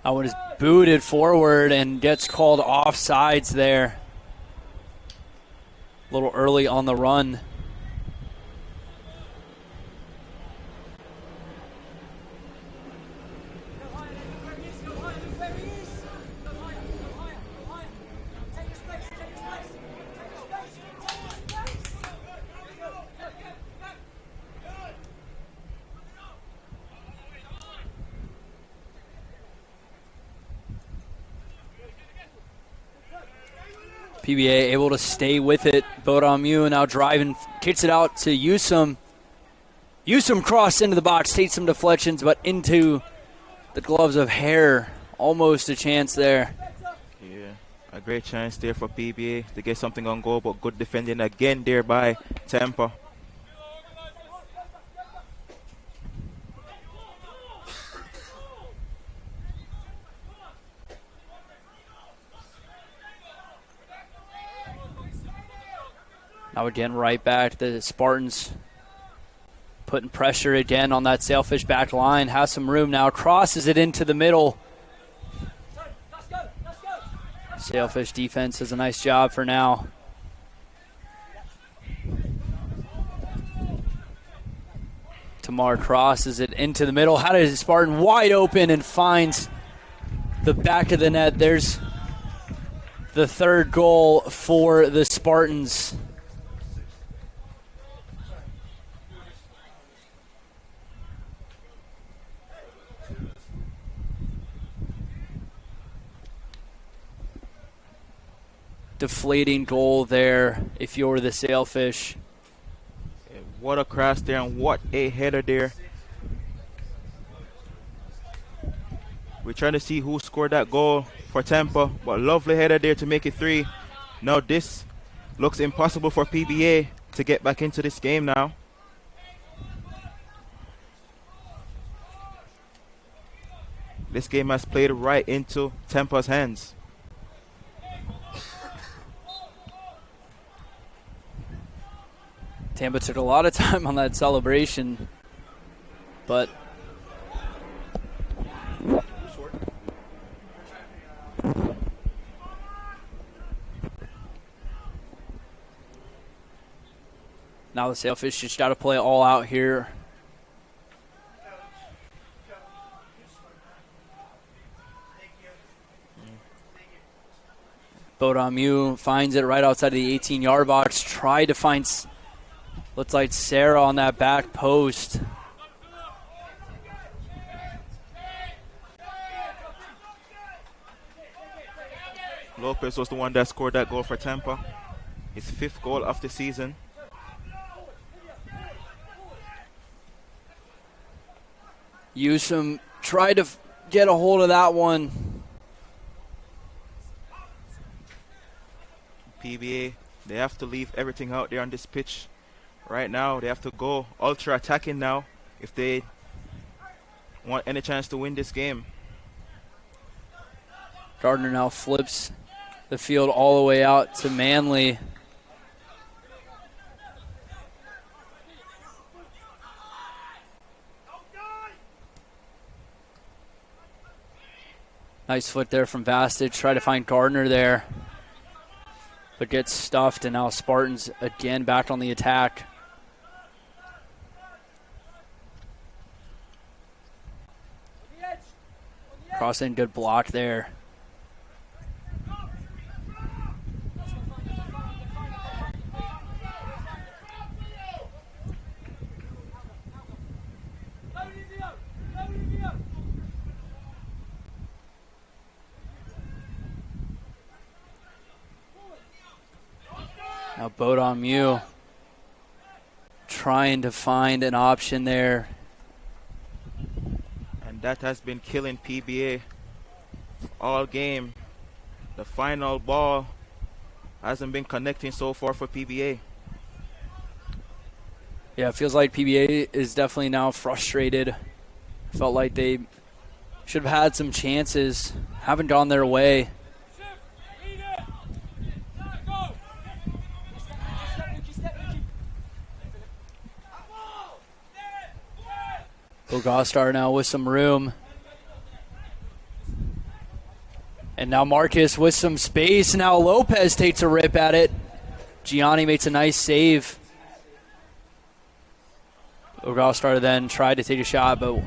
That one is booted forward and gets called offsides there. A little early on the run. PBA able to stay with it. Bodamu now driving, kicks it out to Yusum. Yusum crossed into the box, takes some deflections, but into the gloves of Hare. Almost a chance there. Yeah, a great chance there for PBA to get something on goal, but good defending again there by Tampa. Now again, right back. The Spartans putting pressure again on that Sailfish back line. Has some room now. Crosses it into the middle. Sailfish defense does a nice job for now. Tamar crosses it into the middle. How does Spartan wide open and finds the back of the net. There's the third goal for the Spartans. Deflating goal there if you're the Sailfish. What a cross there and what a header there. We're trying to see who scored that goal for Tampa, but lovely header there to make it 3. Now this looks impossible for PBA to get back into this game now. This game has played right into Tampa's hands. Tampa took a lot of time on that celebration, but now the Sailfish just got to play all out here. Bodamu finds it right outside of the 18-yard box. Tried to find, looks like Sarah on that back post. Lopez was the one that scored that goal for Tampa. His 5th goal of the season. Yusum tried to get a hold of that one. PBA, they have to leave everything out there on this pitch. Right now, they have to go ultra attacking now if they want any chance to win this game. Gardner now flips the field all the way out to Manley. Nice foot there from Vastage. Try to find Gardner there, but gets stuffed, and now Spartans again back on the attack. Crossing, good block there. Now Bodamu trying to find an option there. And that has been killing PBA all game. The final ball hasn't been connecting so far for PBA. Yeah, it feels like PBA is definitely now frustrated. Felt like they should have had some chances. Haven't gone their way. Bogostar now with some room. And now Marcus with some space. Now Lopez takes a rip at it. Gianni makes a nice save. Bogostar then tried to take a shot, but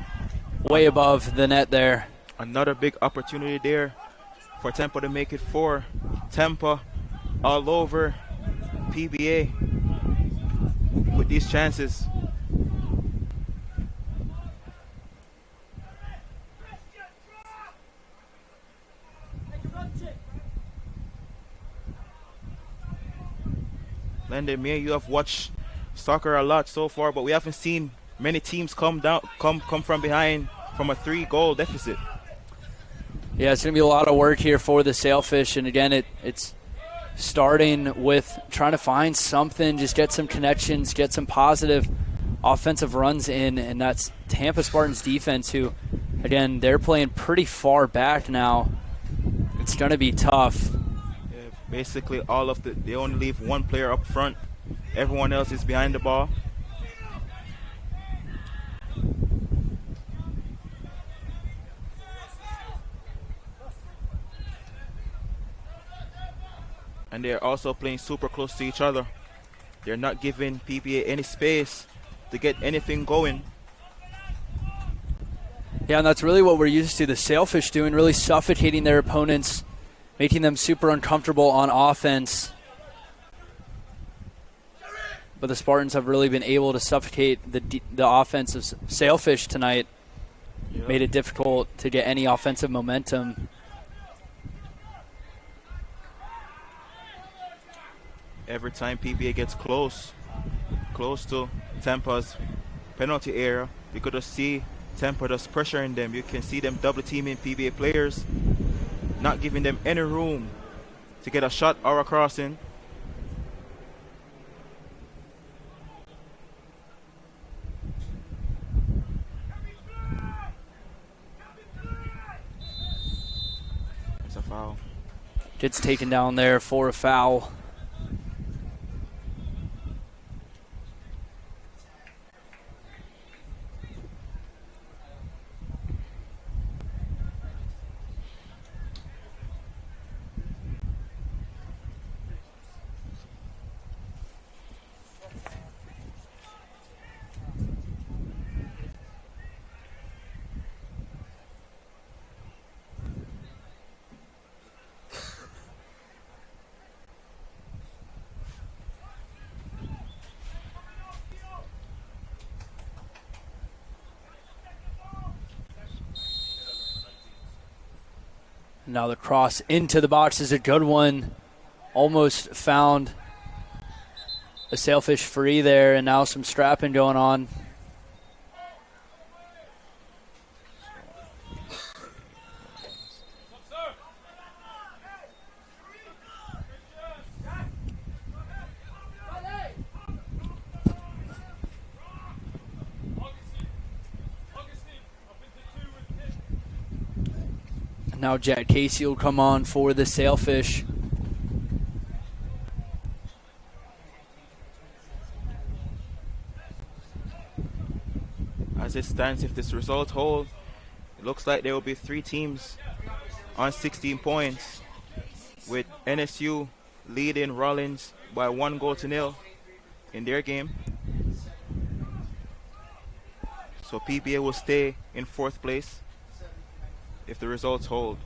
way above the net there. Another big opportunity there for Tampa to make it 4. Tampa all over PBA with these chances. Landon, me and you have watched soccer a lot so far, but we haven't seen many teams come from behind from a 3-goal deficit. Yeah, it's going to be a lot of work here for the Sailfish, and again, it's starting with trying to find something, just get some connections, get some positive offensive runs in, and that's Tampa Spartans defense, who, again, they're playing pretty far back now. It's going to be tough. Basically, they only leave one player up front. Everyone else is behind the ball. And they're also playing super close to each other. They're not giving PBA any space to get anything going. Yeah, and that's really what we're used to the Sailfish doing, really suffocating their opponents, making them super uncomfortable on offense. But the Spartans have really been able to suffocate the offense of Sailfish tonight. Yep. Made it difficult to get any offensive momentum. Every time PBA gets close to Tampa's penalty area, you could just see Tampa just pressuring them. You can see them double teaming PBA players, not giving them any room to get a shot or a crossing. It's a foul. Gets taken down there for a foul. Now the cross into the box is a good one. Almost found a Sailfish free there, and now some strapping going on. Now Jack Casey will come on for the Sailfish. As it stands, if this result holds, it looks like there will be 3 teams on 16 points, with NSU leading Rollins by 1-0 in their game. So PBA will stay in 4th place if the results hold.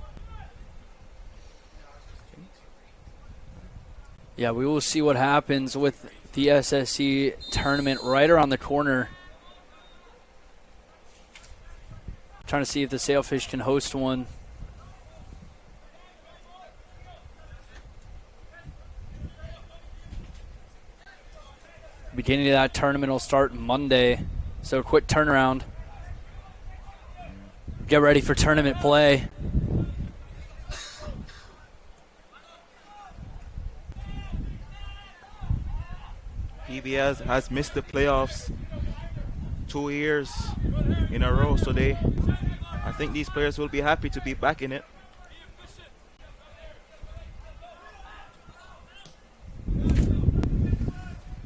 Yeah, we will see what happens with the SSC tournament right around the corner. Trying to see if the Sailfish can host one. Beginning of that tournament will start Monday, so a quick turnaround. Get ready for tournament play. PBS has missed the playoffs 2 years in a row, so I think these players will be happy to be back in it.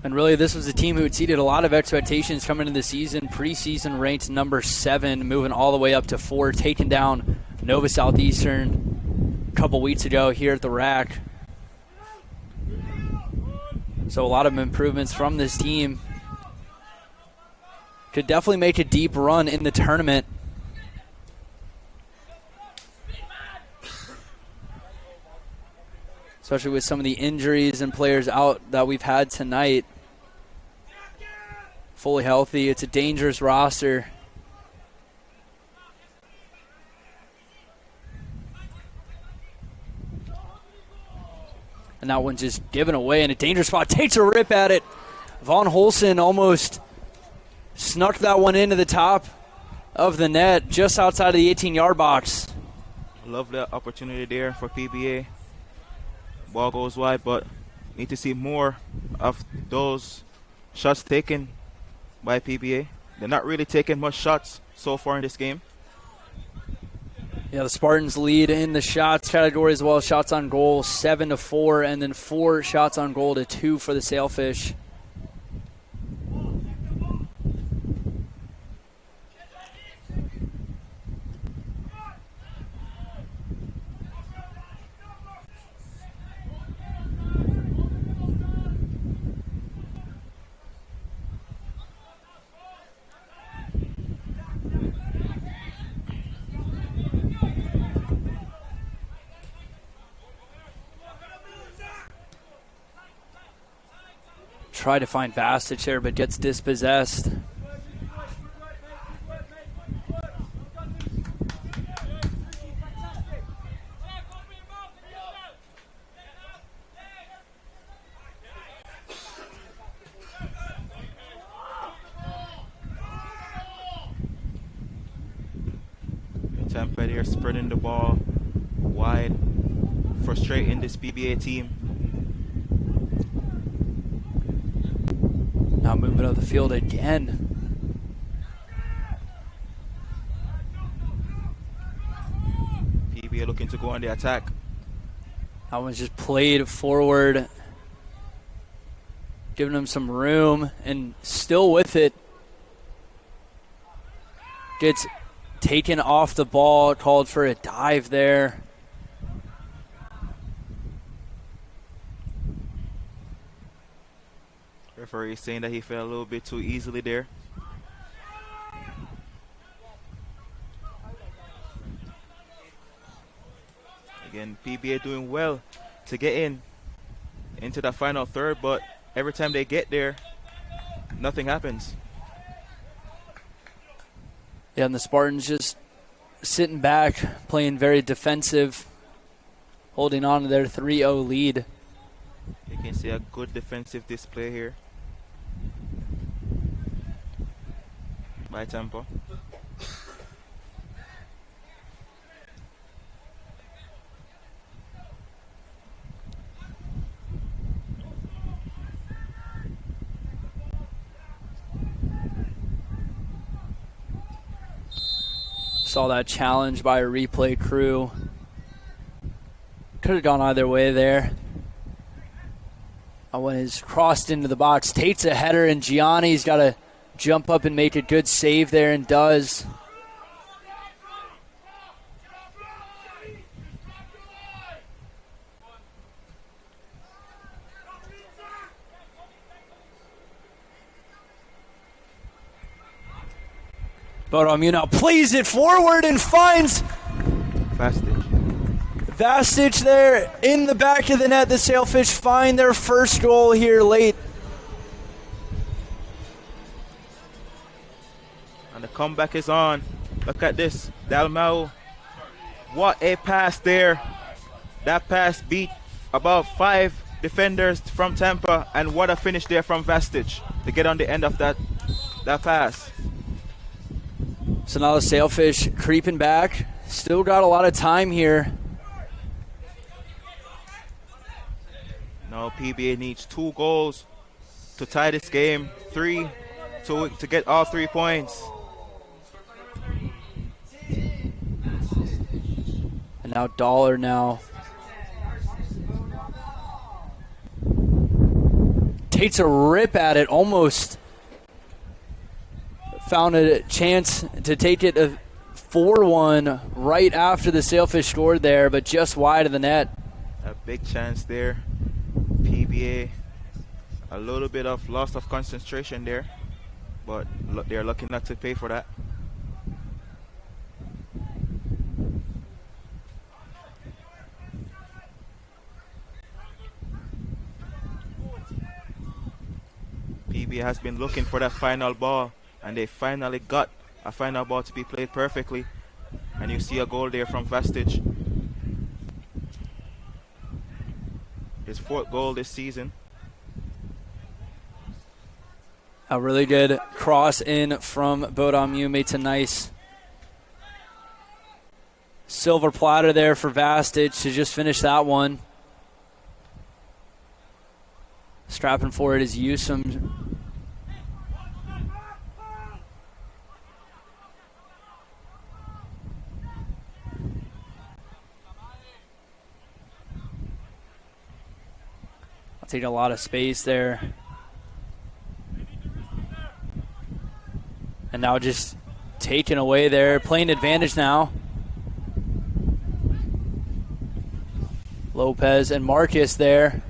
And really, this was a team who exceeded a lot of expectations coming into the season. Preseason ranked number 7, moving all the way up to 4, taking down Nova Southeastern a couple weeks ago here at the rack. So a lot of improvements from this team. Could definitely make a deep run in the tournament. Especially with some of the injuries and players out that we've had tonight. Fully healthy. It's a dangerous roster. And that one's just given away in a dangerous spot. Takes a rip at it. Vaughn Holson almost snuck that one into the top of the net, just outside of the 18-yard box. Lovely opportunity there for PBA. Ball goes wide, but need to see more of those shots taken by PBA. They're not really taking much shots so far in this game. Yeah, the Spartans lead in the shots category as well. Shots on goal 7-4, and then 4 shots on goal to 2 for the Sailfish. try to find Vastic there, but gets dispossessed. Tampa there spreading the ball wide, frustrating this PBA team. Now moving up the field again. PBA looking to go on the attack. That one's just played forward, giving him some room, and still with it. Gets taken off the ball, called for a dive there. Referee saying that he fell a little bit too easily there. Again, PBA doing well to get into the final third, but every time they get there, nothing happens. Yeah, and the Spartans just sitting back, playing very defensive, holding on to their 3-0 lead. You can see a good defensive display here by Tampa. Saw that challenge by a replay crew. Could have gone either way there. That one is crossed into the box. Tate's a header, and Gianni's got to jump up and make a good save there, and does. Bodomu now plays it forward and finds Vastic there in the back of the net. The Sailfish find their first goal here late. And the comeback is on. Look at this. Dalmau. What a pass there. That pass beat about 5 defenders from Tampa. And what a finish there from Vastic to get on the end of that pass. So now the Sailfish creeping back. Still got a lot of time here. Now PBA needs 2 goals to tie this game. 3 to get all 3 points. And now Dollar now. Takes a rip at it, almost found a chance to take it a 4-1 right after the Sailfish scored there, but just wide of the net. A big chance there. PBA, a little bit of loss of concentration there, but they're lucky not to pay for that. PBA has been looking for that final ball, and they finally got a final ball to be played perfectly. And you see a goal there from Vastic. His 4th goal this season. A really good cross in from Bodomu. Made a nice silver platter there for Vastic to just finish that one. Strapping for it is Yusum. Take a lot of space there. And now just taken away there. Playing advantage now. Lopez and Marcus there.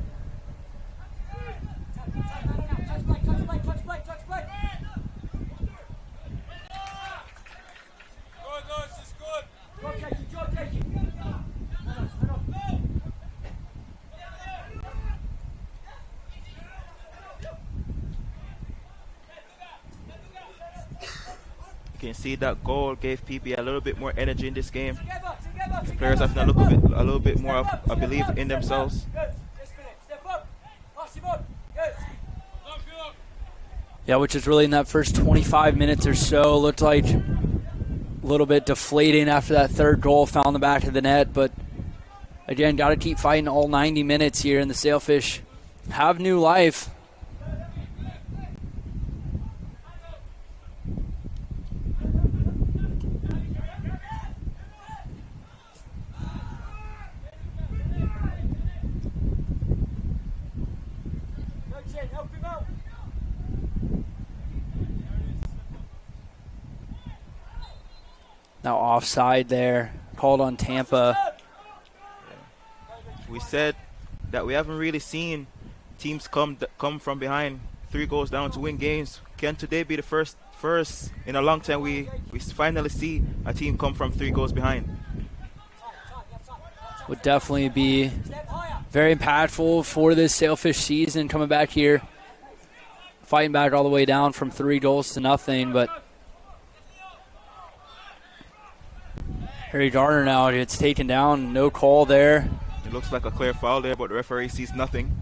can see that goal gave PBA a little bit more energy in this game. The players have a little bit more of a belief in themselves. Yeah, which is really in that first 25 minutes or so. Looked like a little bit deflating after that third goal found the back of the net. But again, got to keep fighting all 90 minutes here, and the Sailfish have new life. Now offside there, called on Tampa. We said that we haven't really seen teams come from behind 3 goals down to win games. Can today be the first in a long time we finally see a team come from 3 goals behind? Would definitely be very impactful for this Sailfish season, coming back here, fighting back all the way down from 3 goals to nothing. But Harry Garner now gets taken down, no call there. It looks like a clear foul there, but the referee sees nothing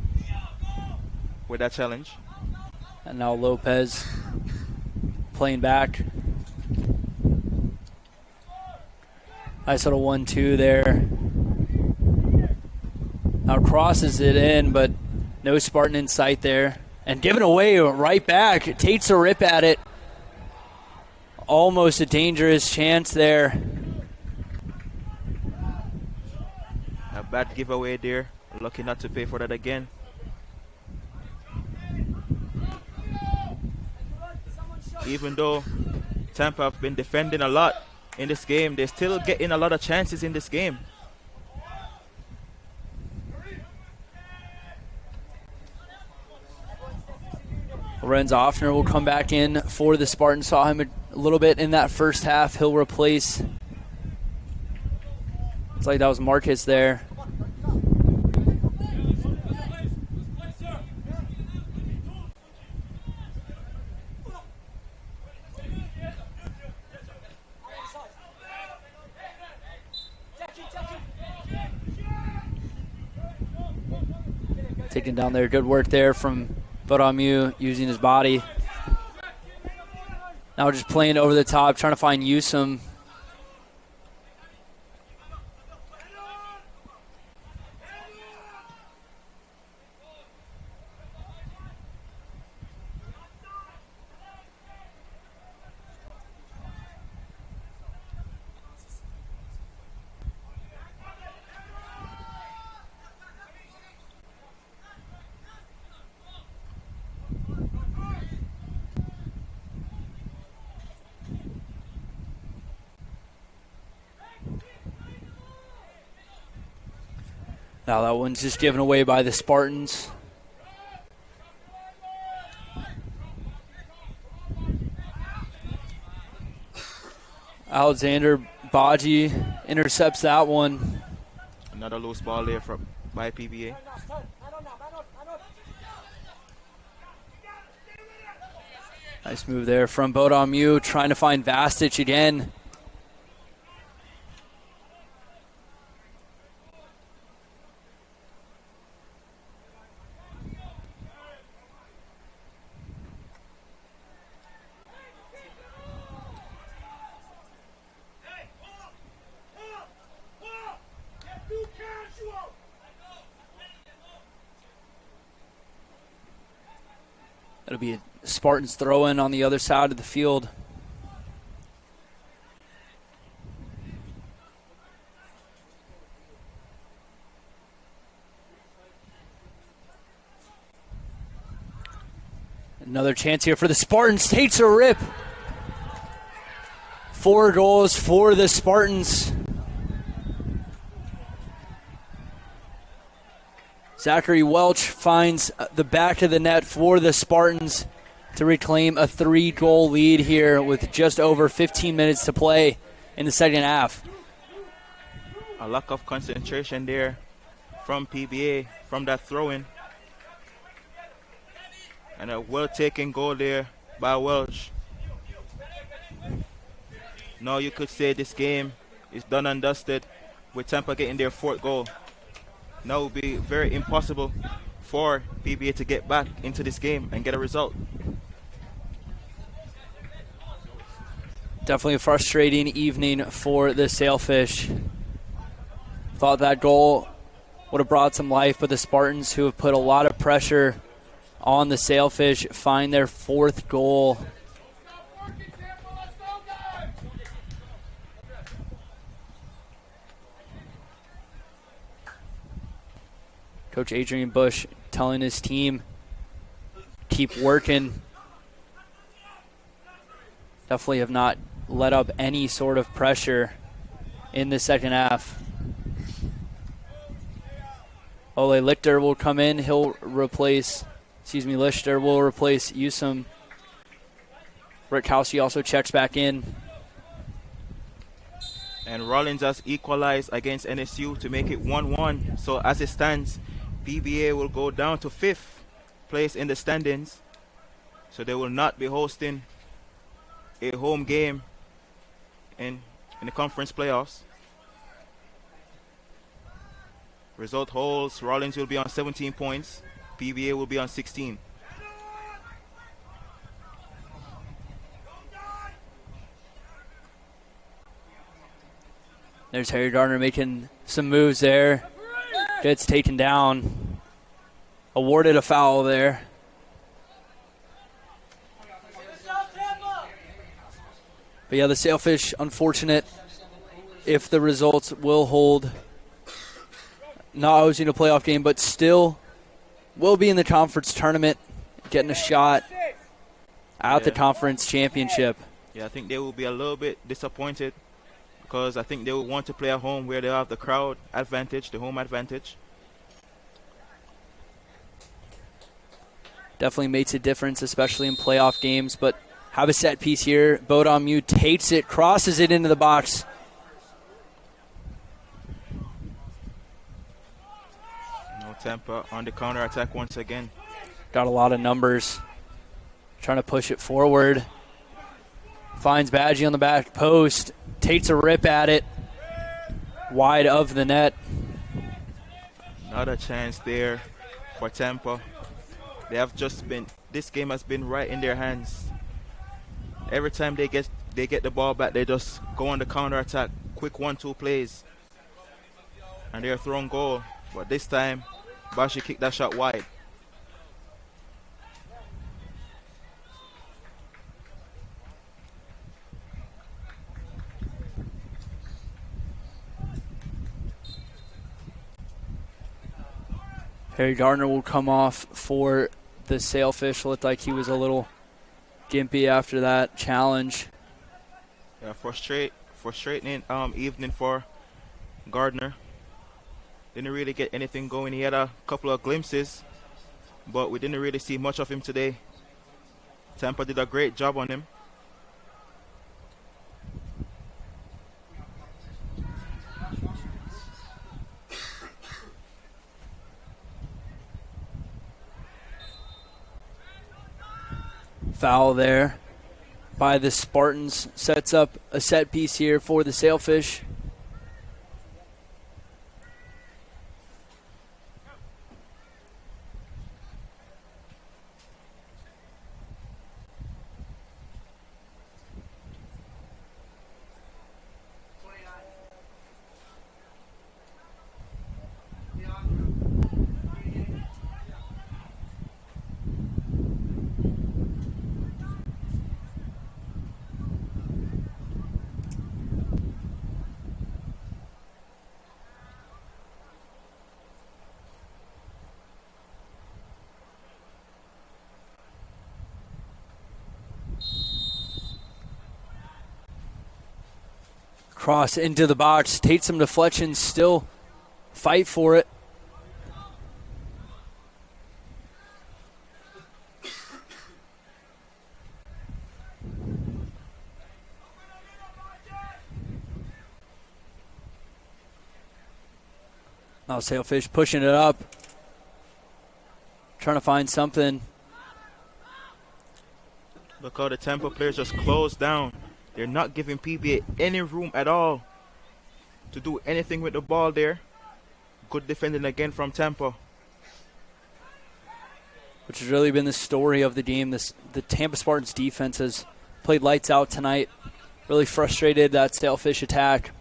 with that challenge. And now Lopez playing back. Nice little 1-2 there. Now crosses it in, but no Spartan in sight there. And given away right back. It takes a rip at it. Almost a dangerous chance there. A bad giveaway there. Lucky not to pay for that again. Even though Tampa have been defending a lot in this game, they're still getting a lot of chances in this game. Lorenz Offner will come back in for the Spartans. Saw him a little bit in that first half. He'll replace. It's like that was Marcus there. Taken down there. Good work there from Bodamu using his body. Now just playing over the top, trying to find Yusum. Now that one's just given away by the Spartans. Alexander Baji intercepts that one. Another loose ball there by PBA. Nice move there from Bodamu, trying to find Vastic again. It'll be a Spartans throw-in on the other side of the field. Another chance here for the Spartans. Takes a rip. 4 goals for the Spartans. Zachary Welch finds the back of the net for the Spartans to reclaim a 3-goal lead here with just over 15 minutes to play in the second half. A lack of concentration there from PBA from that throw-in. And a well-taken goal there by Welch. Now you could say this game is done and dusted with Tampa getting their 4th goal. Now it will be very impossible for PBA to get back into this game and get a result. Definitely a frustrating evening for the Sailfish. Thought that goal would have brought some life, but the Spartans, who have put a lot of pressure on the Sailfish, find their 4th goal. Coach Adrian Bush telling his team, keep working. Definitely have not let up any sort of pressure in the second half. Ole Lichter will come in. Lichter will replace Yusum. Rick Housey also checks back in. And Rollins has equalized against NSU to make it 1-1. So as it stands, PBA will go down to 5th place in the standings. So they will not be hosting a home game in the conference playoffs. Result holds, Rollins will be on 17 points. PBA will be on 16. There's Harry Gardner making some moves there. Gets taken down. Awarded a foul there. But yeah, the Sailfish, unfortunate if the results will hold. Not hosting a playoff game, but still will be in the conference tournament, getting a shot at the conference championship. Yeah, I think they will be a little bit disappointed because I think they will want to play at home where they have the crowd advantage, the home advantage. Definitely makes a difference, especially in playoff games, but have a set piece here. Bodamu takes it, crosses it into the box. No Tampa on the counter attack once again. Got a lot of numbers. Trying to push it forward. Finds Badgie on the back post. Takes a rip at it. Wide of the net. Not a chance there for Tampa. They have just been, this game has been right in their hands. Every time they get the ball back, they just go on the counter attack, quick 1-2 plays, and they're throwing goal. But this time, Bashi kicked that shot wide. Harry Gardner will come off for the Sailfish. Looked like he was a little gimpy after that challenge. Yeah, frustrating evening for Gardner. Didn't really get anything going. He had a couple of glimpses, but we didn't really see much of him today. Tampa did a great job on him. Foul there by the Spartans. Sets up a set piece here for the Sailfish. Cross into the box. Tate some deflections. Still fight for it. Now Sailfish pushing it up. Trying to find something. Look how the Tampa players just closed down. They're not giving PBA any room at all to do anything with the ball there. Good defending again from Tampa. Which has really been the story of the game. The Tampa Spartans defense has played lights out tonight. Really frustrated that Sailfish attack.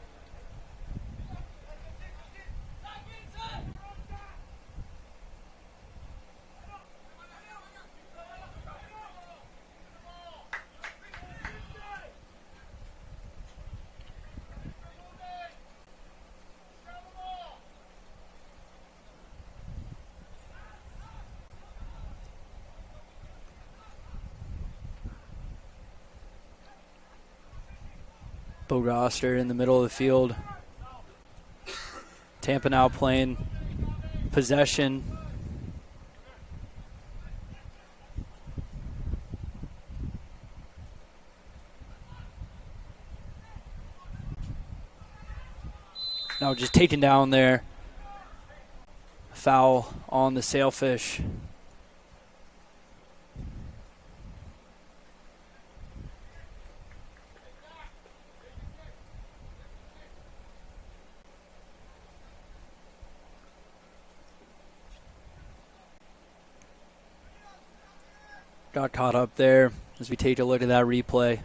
Bogoster in the middle of the field. Tampa now playing possession. Now just taken down there. Foul on the Sailfish. Got caught up there as we take a look at that replay.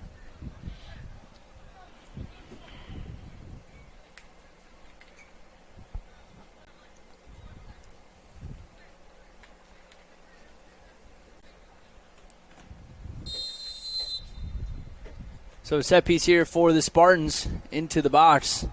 So set piece here for the Spartans into the box.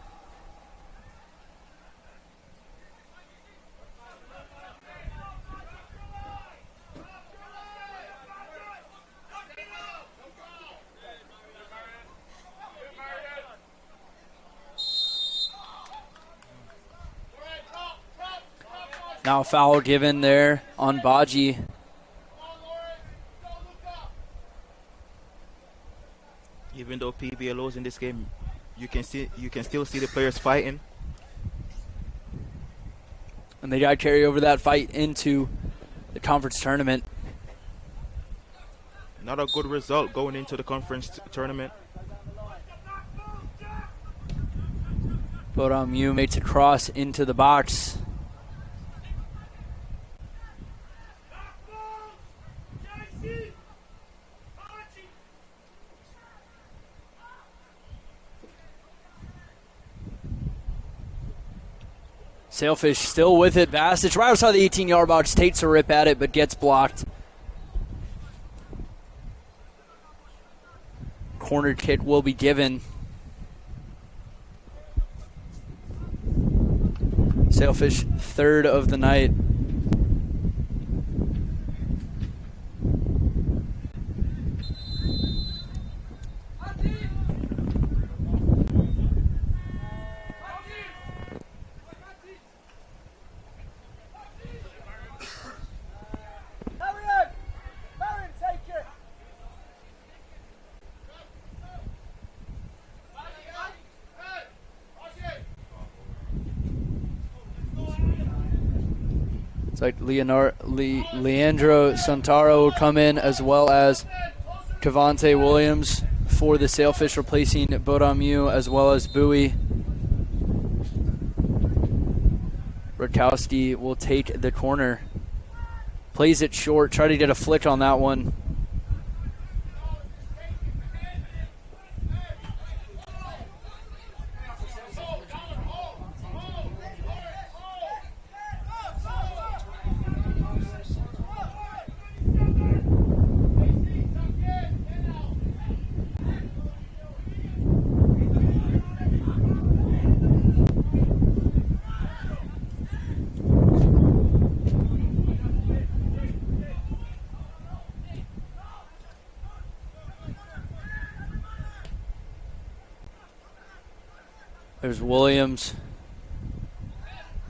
Now a foul given there on Baji. Even though PBA loses in this game, you can still see the players fighting. And they got to carry over that fight into the conference tournament. Not a good result going into the conference tournament. Bodamu makes a cross into the box. Sailfish still with it. Vasich right outside the 18-yard box, takes a rip at it, but gets blocked. Corner kick will be given. Sailfish third of the night. It's like Leandro Santaro will come in, as well as Cavante Williams for the Sailfish, replacing Bodamu, as well as Bowie. Rudkowski will take the corner. Plays it short, try to get a flick on that one. There's Williams.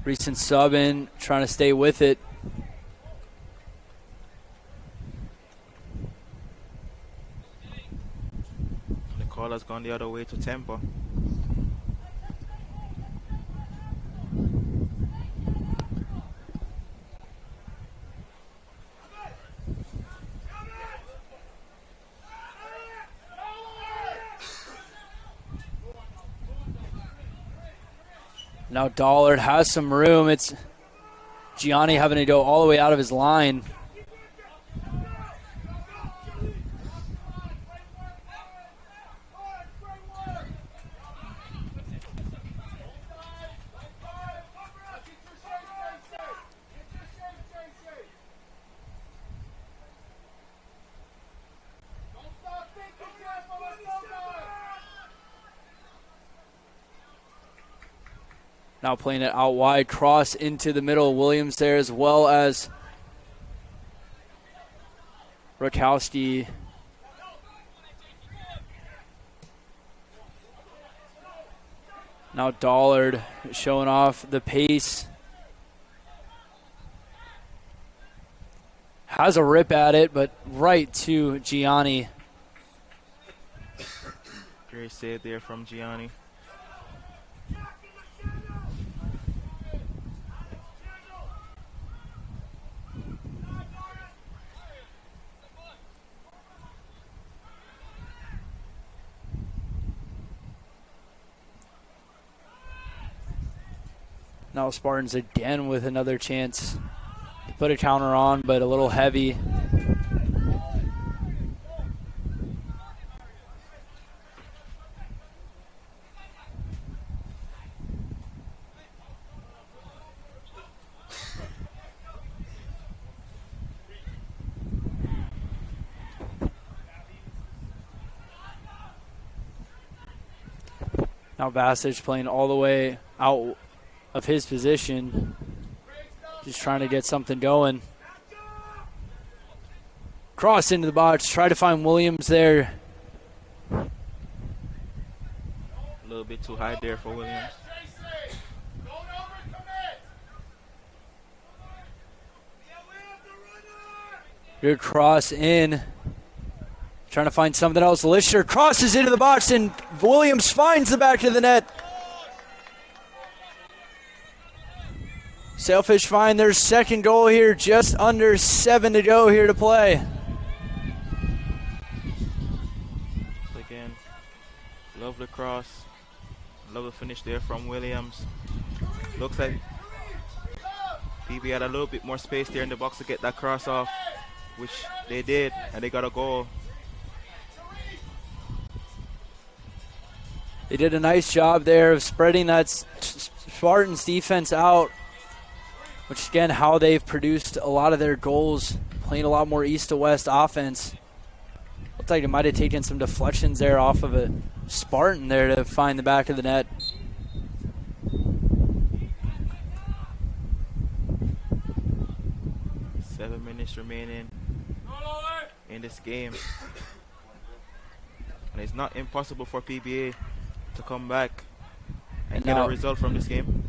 Recent sub in, trying to stay with it. The call has gone the other way to Tampa. Now Dollard has some room. It's Gianni having to go all the way out of his line. Now playing it out wide, cross into the middle. Williams there as well as Rakowski. Now Dollard showing off the pace. Has a rip at it, but right to Gianni. Great save there from Gianni. Now Spartans again with another chance to put a counter on, but a little heavy. Now Bassage playing all the way out of his position, just trying to get something going. Cross into the box, try to find Williams there. A little bit too high there for Williams. Good cross in. Trying to find something else. Lister crosses into the box and Williams finds the back of the net. Sailfish find their second goal here, just under 7 to go here to play. Again, lovely cross. Lovely finish there from Williams. Looks like PB had a little bit more space there in the box to get that cross off, which they did, and they got a goal. They did a nice job there of spreading that Spartans defense out, which again, how they've produced a lot of their goals, playing a lot more east to west offense. Looked like it might have taken some deflections there off of a Spartan there to find the back of the net. Seven minutes remaining in this game. And it's not impossible for PBA to come back and get a result from this game.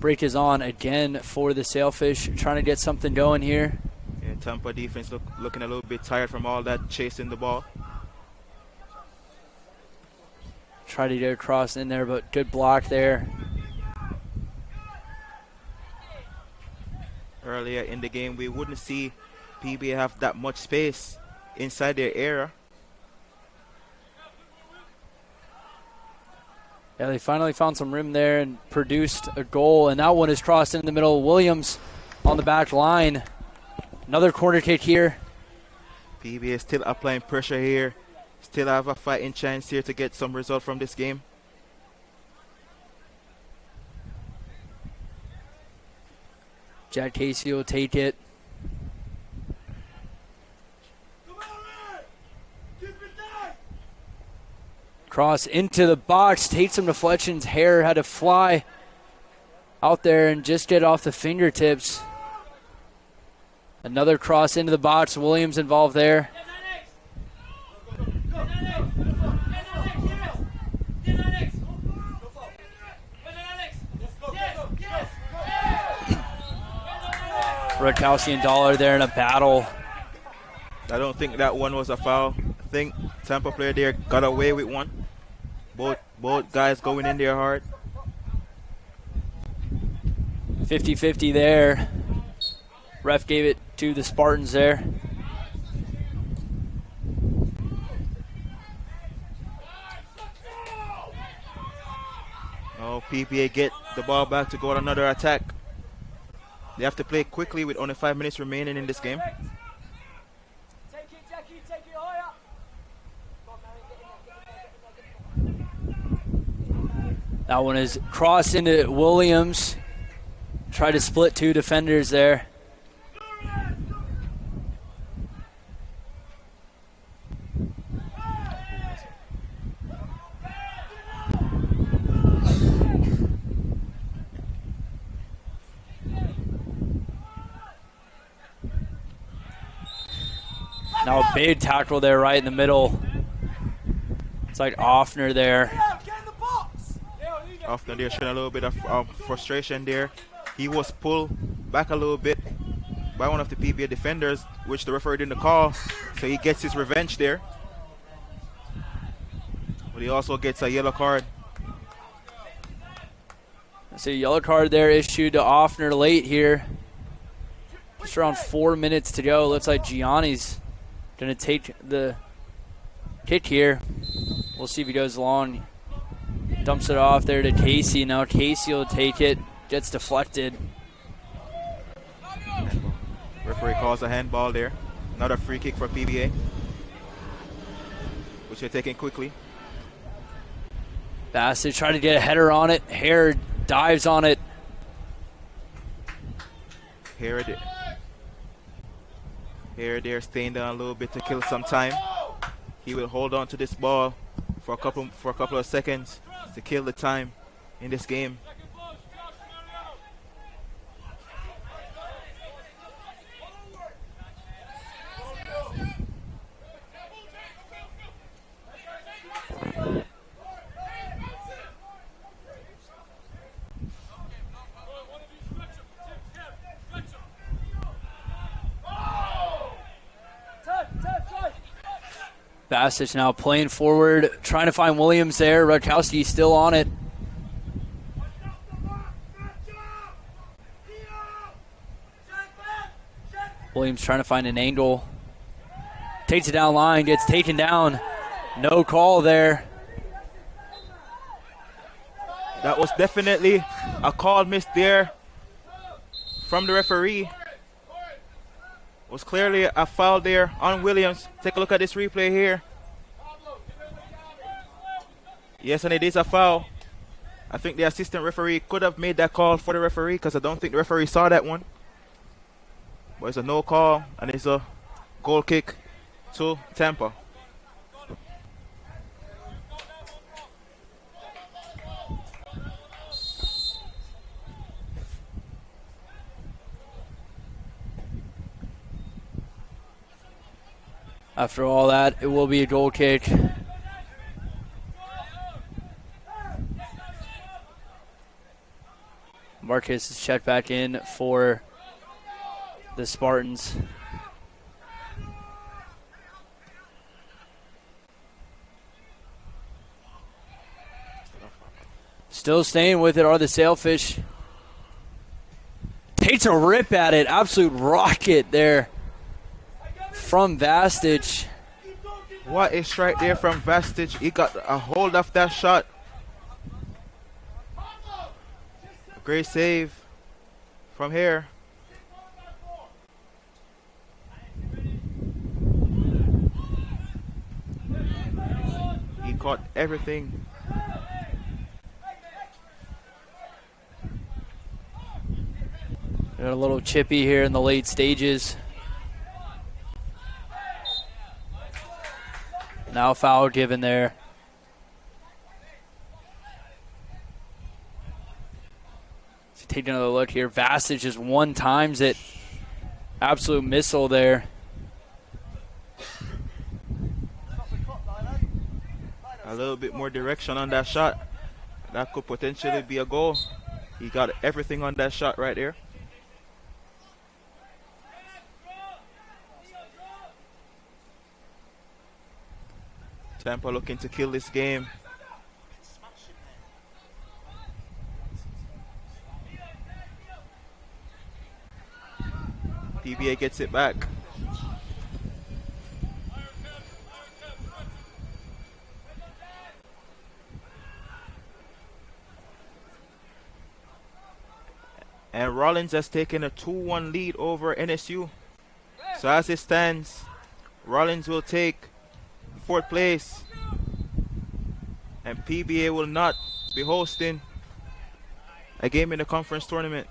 Break is on again for the Sailfish, trying to get something going here. Yeah, Tampa defense looking a little bit tired from all that chasing the ball. Try to get across in there, but good block there. Earlier in the game, we wouldn't see PBA have that much space inside their area. Yeah, they finally found some room there and produced a goal, and that one is crossed in the middle. Williams on the back line. Another corner kick here. PBA still applying pressure here. Still have a fighting chance here to get some result from this game. Jack Casey will take it. Cross into the box, takes some deflections. Hair had to fly out there and just get off the fingertips. Another cross into the box. Williams involved there. Rakowski and Dollar there in a battle. I don't think that one was a foul. I think Tampa player there got away with one. Both guys going in there hard. 50-50 there. Ref gave it to the Spartans there. Oh, PBA get the ball back to go on another attack. They have to play quickly with only 5 minutes remaining in this game. Take it, Jackie, take it higher. That one is crossed into Williams. Try to split two defenders there. Now a big tackle there right in the middle. It's like Offner there. Offner there showing a little bit of frustration there. He was pulled back a little bit by one of the PBA defenders, which the referee didn't call, so he gets his revenge there. But he also gets a yellow card. So yellow card there issued to Offner late here. Just around 4 minutes to go. Looks like Gianni's going to take the kick here. We'll see if he goes long. Dumps it off there to Casey. Now Casey will take it. Gets deflected. Referee calls a handball there. Another free kick for PBA, which they're taking quickly. Bassett trying to get a header on it. Hare dives on it. Hare there staying down a little bit to kill some time. He will hold on to this ball for a couple of seconds to kill the time in this game. Bassett now playing forward, trying to find Williams there. Rutkowski still on it. Williams trying to find an angle. Takes it down line, gets taken down. No call there. That was definitely a call missed there from the referee. Was clearly a foul there on Williams. Take a look at this replay here. Yes, and it is a foul. I think the assistant referee could have made that call for the referee, because I don't think the referee saw that one. But it's a no call, and it's a goal kick to Tampa. After all that, it will be a goal kick. Marcus is checked back in for the Spartans. Still staying with it are the Sailfish. Takes a rip at it. Absolute rocket there from Vastage. What a strike there from Vastage. He got a hold of that shot. A great save from here. He caught everything. Got a little chippy here in the late stages. Now foul given there. So taking another look here. Vastage just one times it. Absolute missile there. A little bit more direction on that shot. That could potentially be a goal. He got everything on that shot right there. Tampa looking to kill this game. PBA gets it back. And Rollins has taken a 2-1 lead over NSU. So as it stands, Rollins will take 4th place. And PBA will not be hosting a game in the conference tournament.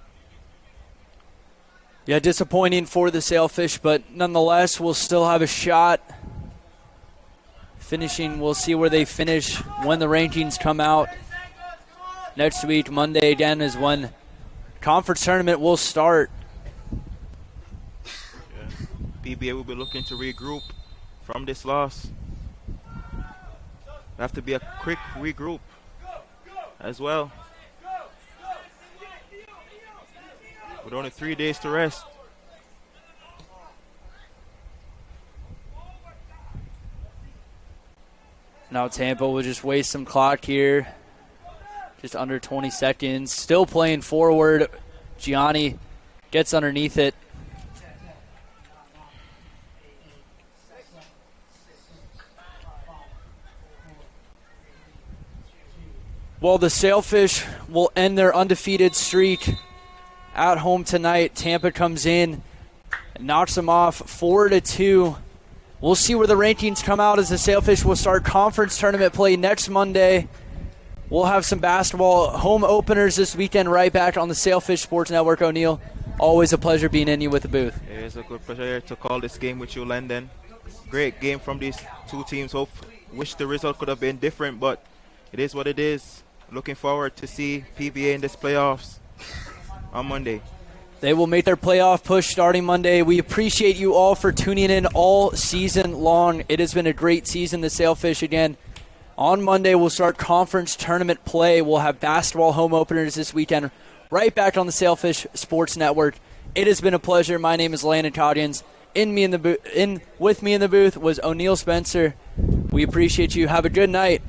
Yeah, disappointing for the Sailfish, but nonetheless, we'll still have a shot. Finishing, we'll see where they finish when the rankings come out. Next week, Monday again, is when conference tournament will start. Yeah. PBA will be looking to regroup from this loss. Have to be a quick regroup as well. With only 3 days to rest. Now Tampa will just waste some clock here. Just under 20 seconds. Still playing forward. Gianni gets underneath it. Well, the Sailfish will end their undefeated streak at home tonight. Tampa comes in and knocks them off 4-2. We'll see where the rankings come out as the Sailfish will start conference tournament play next Monday. We'll have some basketball home openers this weekend right back on the Sailfish Sports Network. O'Neill, always a pleasure being in you with the booth. It is a good pleasure to call this game with you, Landon. Great game from these two teams. Wish the result could have been different, but it is what it is. Looking forward to see PBA in this playoffs on Monday. They will make their playoff push starting Monday. We appreciate you all for tuning in all season long. It has been a great season, the Sailfish. Again, on Monday, we'll start conference tournament play. We'll have basketball home openers this weekend right back on the Sailfish Sports Network. It has been a pleasure. My name is Landon Codgens. With me in the booth was O'Neill Spencer. We appreciate you. Have a good night.